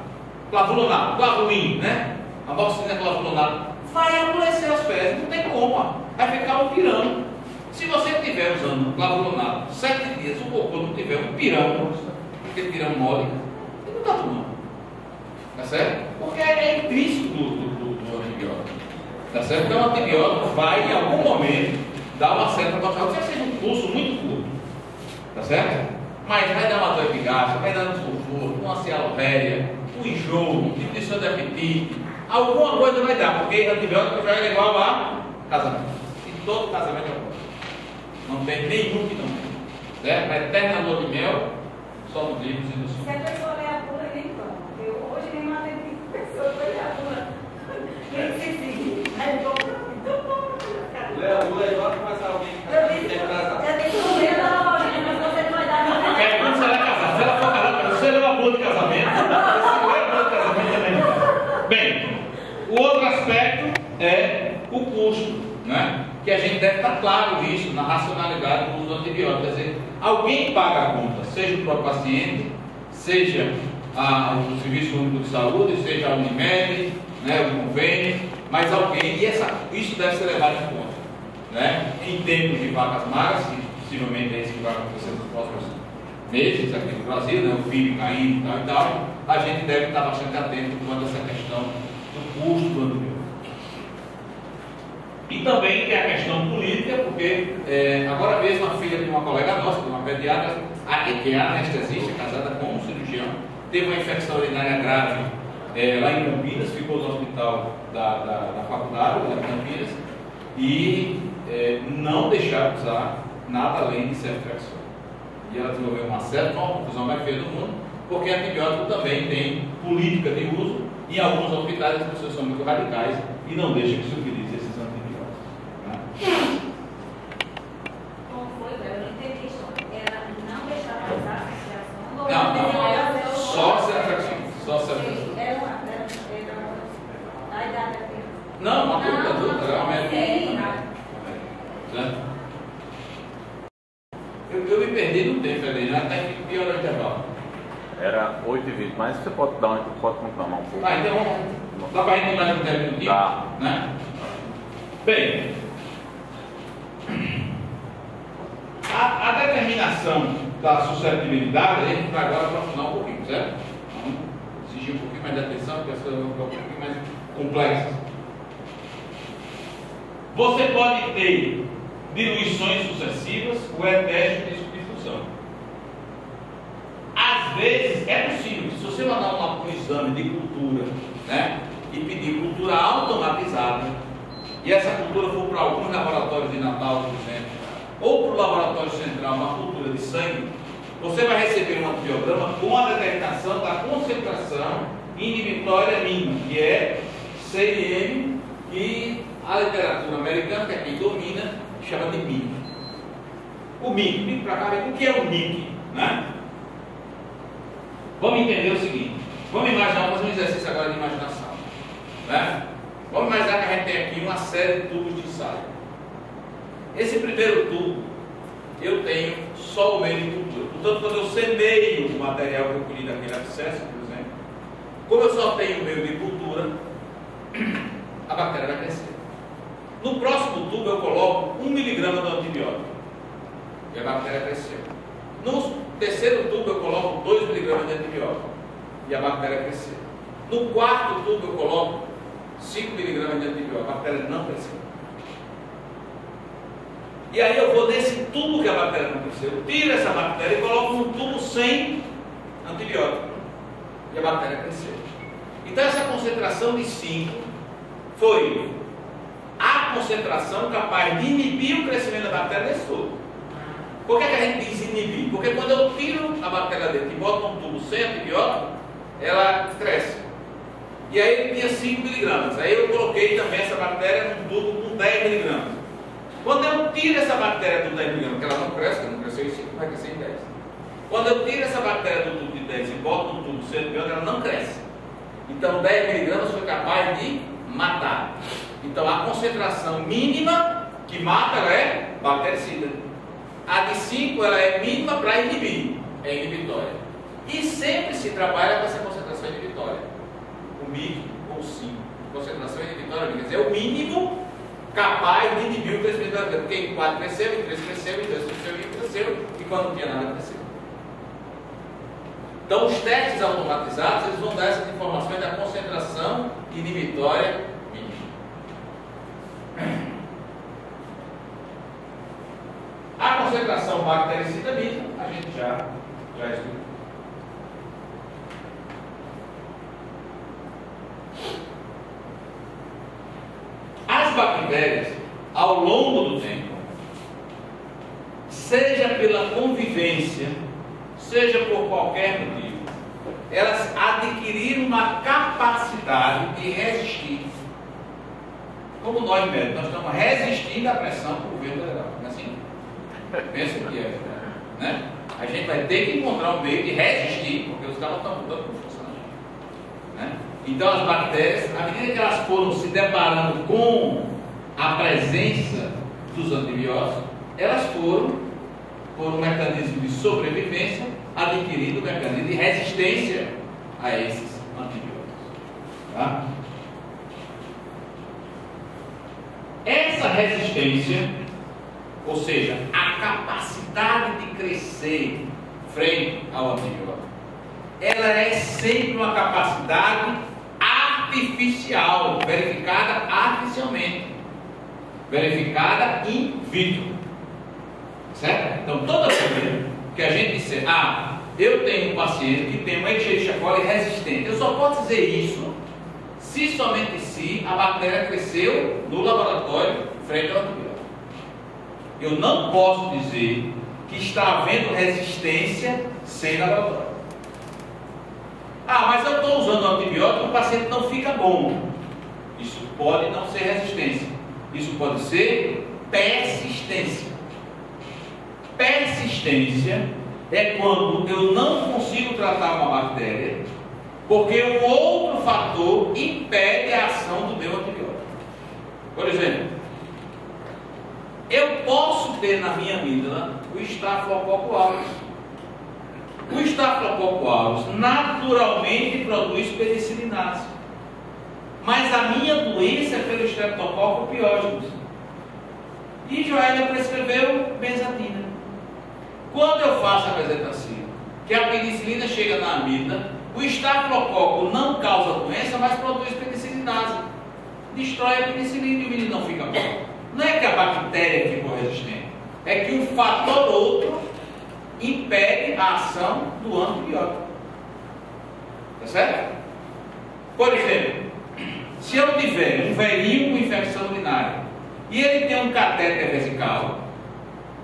clavulonato, clavulin, né? A moxicilina clavulonato, vai amolecer as pedras, não tem como, vai ficar um pirão. Se você estiver usando clavulonato 7 dias, o cocô não tiver um pirão, aquele pirão mole, ele não está tomando. Tá certo? Porque é intrínseco do antibiótico. Tá certo? Então o antibiótico vai, em algum momento, dar uma certa toxicidade, que seja um curso muito curto. Tá certo? Mas vai dar uma dor epigástrica, vai dar um desconforto, uma cialopédia, um enjoo, diminuição de apetite, alguma coisa vai dar, porque antibiótico já é igual a casamento. E todo casamento é bom. Não tem nenhum que não tem. Certo? A eterna lua de mel, só nos livros e nos Se a pessoa lê a bula, nem toma. Eu hoje nem matei 5 pessoas para ler a bula. Nem sei se. Aí eu vou. Lê a bula e vai começar alguém. Eu tenho que ler na loja, mas você não vai dar nada. É, quando você vai casar, se ela for casar, você leu a bula de casamento, você leu a bula de casamento também. Bem, o outro aspecto é o custo, né? Que a gente deve estar claro nisso, na racionalidade do uso do antibiótico. Quer dizer, alguém paga a conta, seja o próprio paciente, seja o Serviço Único de Saúde, seja a Unimed, né, o convênio, mas alguém, e isso deve ser levado em conta. Né? Em tempos de vacas magras, que possivelmente é isso que vai acontecer nos próximos meses aqui no Brasil, né? O PIB caindo e tal, a gente deve estar bastante atento quanto a essa questão do custo do antibiótico. E também tem a questão política, porque agora mesmo a filha de uma colega nossa, de uma pediatra, que é anestesista, casada com um cirurgião, teve uma infecção urinária grave lá em Campinas, ficou no hospital da faculdade, lá em Campinas, e não deixaram usar nada além de ceftriaxona. E ela desenvolveu uma certa confusão mais feia do mundo, porque antibiótico também tem política de uso, e em alguns hospitais as pessoas são muito radicais e não deixam que se utilize esses antibióticos. Né? Como foi, eu não entendi isso. Era não deixar de usar a ceftriaxona? Não, só ceftriaxona. Só ceftriaxona. Era a idade da criança. Não, uma adulta, era uma médica. mas você pode conclamar um pouco. Tá, então dá para a gente mudar de tempo no dia? Dá. Né? Bem, a determinação da suscetibilidade, a gente vai agora aprofundar um pouquinho, certo? Vamos exigir um pouquinho mais de atenção, porque essa é um pouquinho mais complexa. Você pode ter diluições sucessivas ou testes de substituição. Às vezes é possível, se você mandar um exame de cultura, né, e pedir cultura automatizada, e essa cultura for para alguns laboratórios de Natal, por exemplo, ou para o laboratório central, uma cultura de sangue, você vai receber um antibiograma com a determinação da concentração inibitória mínima, que é CIM, que a literatura americana, que é quem domina, chama de MIC. O MIC, para cá, o que é o MIC? Né? Vamos entender o seguinte, vamos imaginar, vamos fazer um exercício agora de imaginação. Né? Vamos imaginar que a gente tem aqui uma série de tubos de ensaio. Esse primeiro tubo, eu tenho só o meio de cultura. Portanto, quando eu semeio o material que eu colhi daquele abscesso, por exemplo, como eu só tenho o meio de cultura, a bactéria vai crescer. No próximo tubo eu coloco 1 miligrama de antibiótico e a bactéria cresceu. No terceiro tubo eu coloco 2 miligramas de antibiótico e a bactéria cresceu. No quarto tubo eu coloco 5 miligramas de antibiótico, a bactéria não cresceu. E aí eu vou nesse tubo que a bactéria não cresceu, tiro essa bactéria e coloco num tubo sem antibiótico e a bactéria cresceu. Então essa concentração de 5 foi a concentração capaz de inibir o crescimento da bactéria nesse tubo. Por que a gente diz inibir? Porque quando eu tiro a bactéria dentro e boto num tubo sem antibiótico, ela cresce. E aí ele tinha 5 miligramas. Aí eu coloquei também essa bactéria num tubo com 10 miligramas. Quando eu tiro essa bactéria do 10 miligramas, porque ela não cresce, ela não cresceu em 5, vai crescer em 10. Quando eu tiro essa bactéria do tubo de 10 e boto no tubo sem antibiótico, ela não cresce. Então 10 miligramas foi capaz de matar. Então a concentração mínima que mata ela é bactericida. A de 5 ela é mínima para inibir, é inibitória. E sempre se trabalha com essa concentração inibitória. O MIC ou 5. Concentração inibitória, quer dizer, é o mínimo capaz de inibir o crescimento da bactéria. Porque em 4 cresceu, em 3 cresceu, em 2 cresceu, em 1 cresceu, e quando não tinha nada cresceu. Então os testes automatizados eles vão dar essas informações da concentração inibitória mínima. A concentração bactericida mínima, a gente já estudou. As bactérias, ao longo do tempo, seja pela convivência, seja por qualquer motivo, elas adquiriram uma capacidade de resistir. Como nós médicos, nós estamos resistindo à pressão do governo federal, não é assim? Pensa que é, né? A gente vai ter que encontrar um meio de resistir, porque os caras estão lutando por força, né? Então as bactérias, à medida que elas foram se deparando com a presença dos antibióticos, elas foram, por um mecanismo de sobrevivência, adquirindo um mecanismo de resistência a esses antibióticos. Tá? Essa resistência, ou seja, a capacidade de crescer frente ao antibiótico, ela é sempre uma capacidade artificial, verificada artificialmente, verificada in vitro, certo? Então toda vez que a gente disser, eu tenho um paciente que tem uma Escherichia coli resistente, eu só posso dizer isso se somente se a bactéria cresceu no laboratório frente ao antibiótico. Eu não posso dizer que está havendo resistência sem laboratório. Mas eu estou usando antibiótico, o paciente não fica bom. Isso pode não ser resistência. Isso pode ser persistência. Persistência é quando eu não consigo tratar uma bactéria porque um outro fator impede a ação do meu antibiótico. Por exemplo, eu posso ter na minha amígdala o Staphylococcus aureus. O Staphylococcus aureus naturalmente produz penicilinase. Mas a minha doença é pelo Streptococcus pyogenes. E Joélia prescreveu benzatina. Quando eu faço a bezetacina, que a penicilina chega na amígdala, o Staphylococcus não causa doença, mas produz penicilinase. Destrói a penicilina e o menino não fica bom. Não é que a bactéria ficou resistente, é que um fator outro impede a ação do antibiótico. Tá certo? Por exemplo, se eu tiver um velhinho com infecção urinária e ele tem um catéter vesical,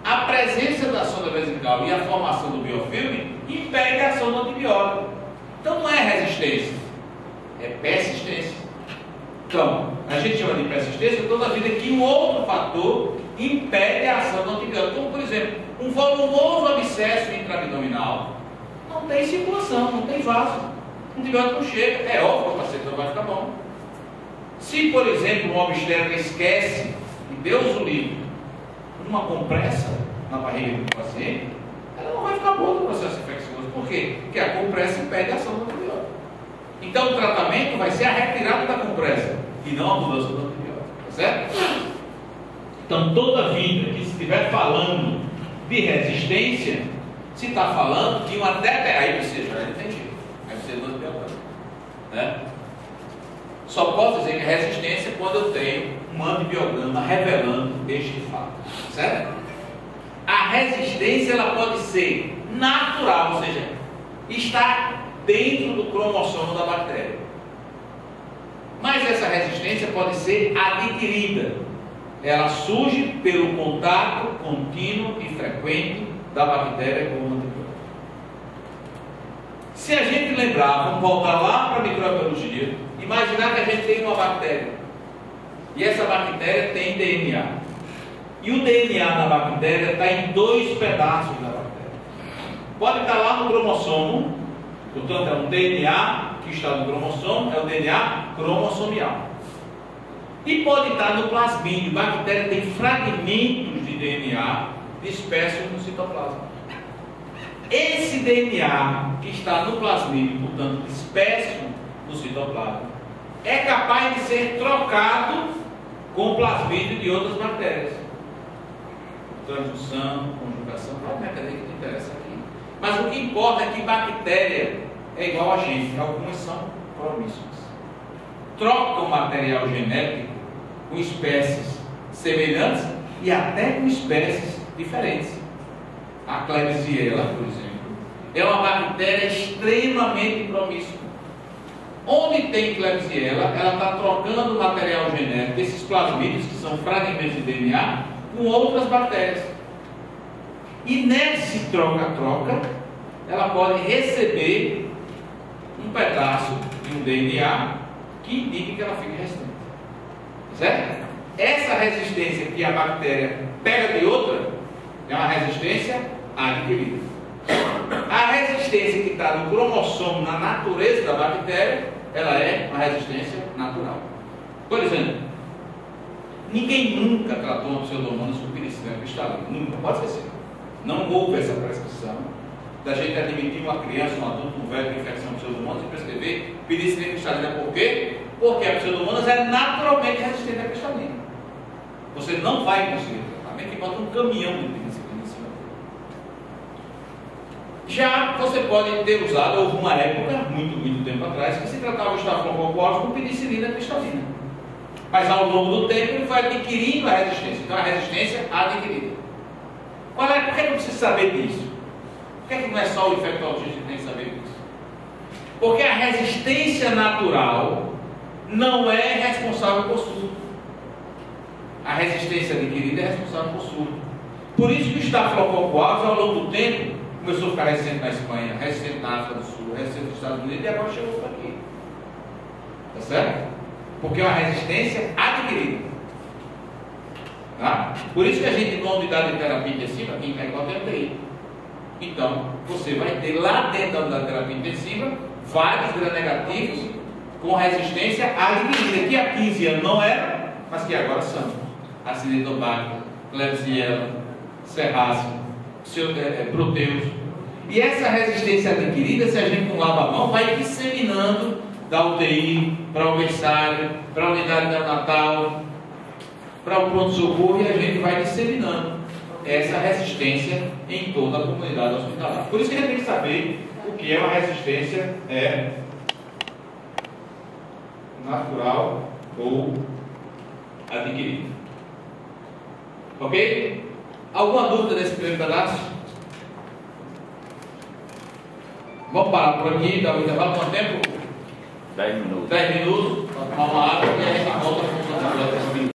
a presença da sonda vesical e a formação do biofilme impede a ação do antibiótico. Então não é resistência, é persistência. Então, a gente chama de persistência toda vida que um outro fator impede a ação do antibiótico. Como, por exemplo, um volumoso abscesso intraabdominal não tem circulação, não tem vaso. O antibiótico não chega. É óbvio que o paciente não vai ficar bom. Se, por exemplo, um obstetra esquece, e Deus o livre, uma compressa na barriga do paciente, ela não vai ficar boa no processo infeccioso. Por quê? Porque a compressa impede a ação do antibiótico. Então o tratamento vai ser a retirada da compressa e não a mudança do antibiótico. Tá certo? Então toda vida que se estiver falando de resistência, se está falando de uma aí precisa, já entendi. Aí precisa do antibiótico. Né? Só posso dizer que é resistência quando eu tenho um antibiograma revelando este fato. Certo? A resistência ela pode ser natural, ou seja, está dentro do cromossomo da bactéria. Mas essa resistência pode ser adquirida. Ela surge pelo contato contínuo e frequente da bactéria com o antibiótico. Se a gente lembrar, vamos voltar lá para a microbiologia, imaginar que a gente tem uma bactéria e essa bactéria tem DNA. E o DNA da bactéria está em 2 pedaços da bactéria. Pode estar lá no cromossomo, portanto é um DNA que está no cromossomo, é o DNA cromossomial. E pode estar no plasmídio. A bactéria tem fragmentos de DNA dispersos no citoplasma. Esse DNA que está no plasmídio, portanto disperso no citoplasma, é capaz de ser trocado com o plasmídio de outras bactérias. Transdução, conjugação, qual é o mecanismo que interessa aqui? Mas o que importa é que bactéria é igual a gente, algumas são promíscuas. Trocam material genético com espécies semelhantes e até com espécies diferentes. A Klebsiella, por exemplo, é uma bactéria extremamente promíscua. Onde tem Klebsiella, ela está trocando material genético, esses plasmídios, que são fragmentos de DNA, com outras bactérias. E nesse troca-troca, ela pode receber um pedaço de um DNA que indique que ela fica resistente. Certo? Essa resistência que a bactéria pega de outra é uma resistência adquirida. A resistência que está no cromossomo, na natureza da bactéria, ela é uma resistência natural. Por exemplo, ninguém nunca tratou uma pseudomonas com penicilina cristalina. Nunca, pode esquecer. Não houve essa prescrição da gente admitir uma criança, um adulto, um velho com infecção de pseudomonas e prescrever penicilina cristalina. Por quê? Porque a pseudomonas é naturalmente resistente à cristalina. Você não vai conseguir tratamento que bota um caminhão de penicilina em cima dele. Já você pode ter usado, houve uma época, muito tempo atrás, que se tratava o Staphylococcus aureus com penicilina cristalina. Mas ao longo do tempo ele foi adquirindo a resistência. Então a resistência adquirida. Por que eu preciso saber disso? Por que não é só o infectologista que tem que saber disso? Porque a resistência natural não é responsável por surto. A resistência adquirida é responsável por surto. Por isso que o Staphylococcus aureus, ao longo do tempo, começou a ficar resistente na Espanha, resistente na África do Sul, resistente nos Estados Unidos e agora chegou por aqui. Tá certo? Porque é uma resistência adquirida. Tá? Por isso que a gente, numa unidade de terapia intensiva, aqui em Caicó tem UTI. Então, você vai ter lá dentro da unidade de terapia intensiva vários gram-negativos com resistência adquirida, que há 15 anos não era, mas que agora são. Acinetobacter, Klebsiella, Serrácea, Proteus. E essa resistência adquirida, se a gente não lava a mão, vai disseminando da UTI para o berçário, para a unidade neonatal, para o pronto-socorro, e a gente vai disseminando essa resistência em toda a comunidade hospitalar. Por isso que a gente tem que saber o que é uma resistência natural ou adquirida. Ok? Alguma dúvida nesse primeiro pedaço? Vamos parar por aqui, dar um intervalo. Quanto tempo? 10 minutos. 10 minutos, tomar uma água e a gente volta com o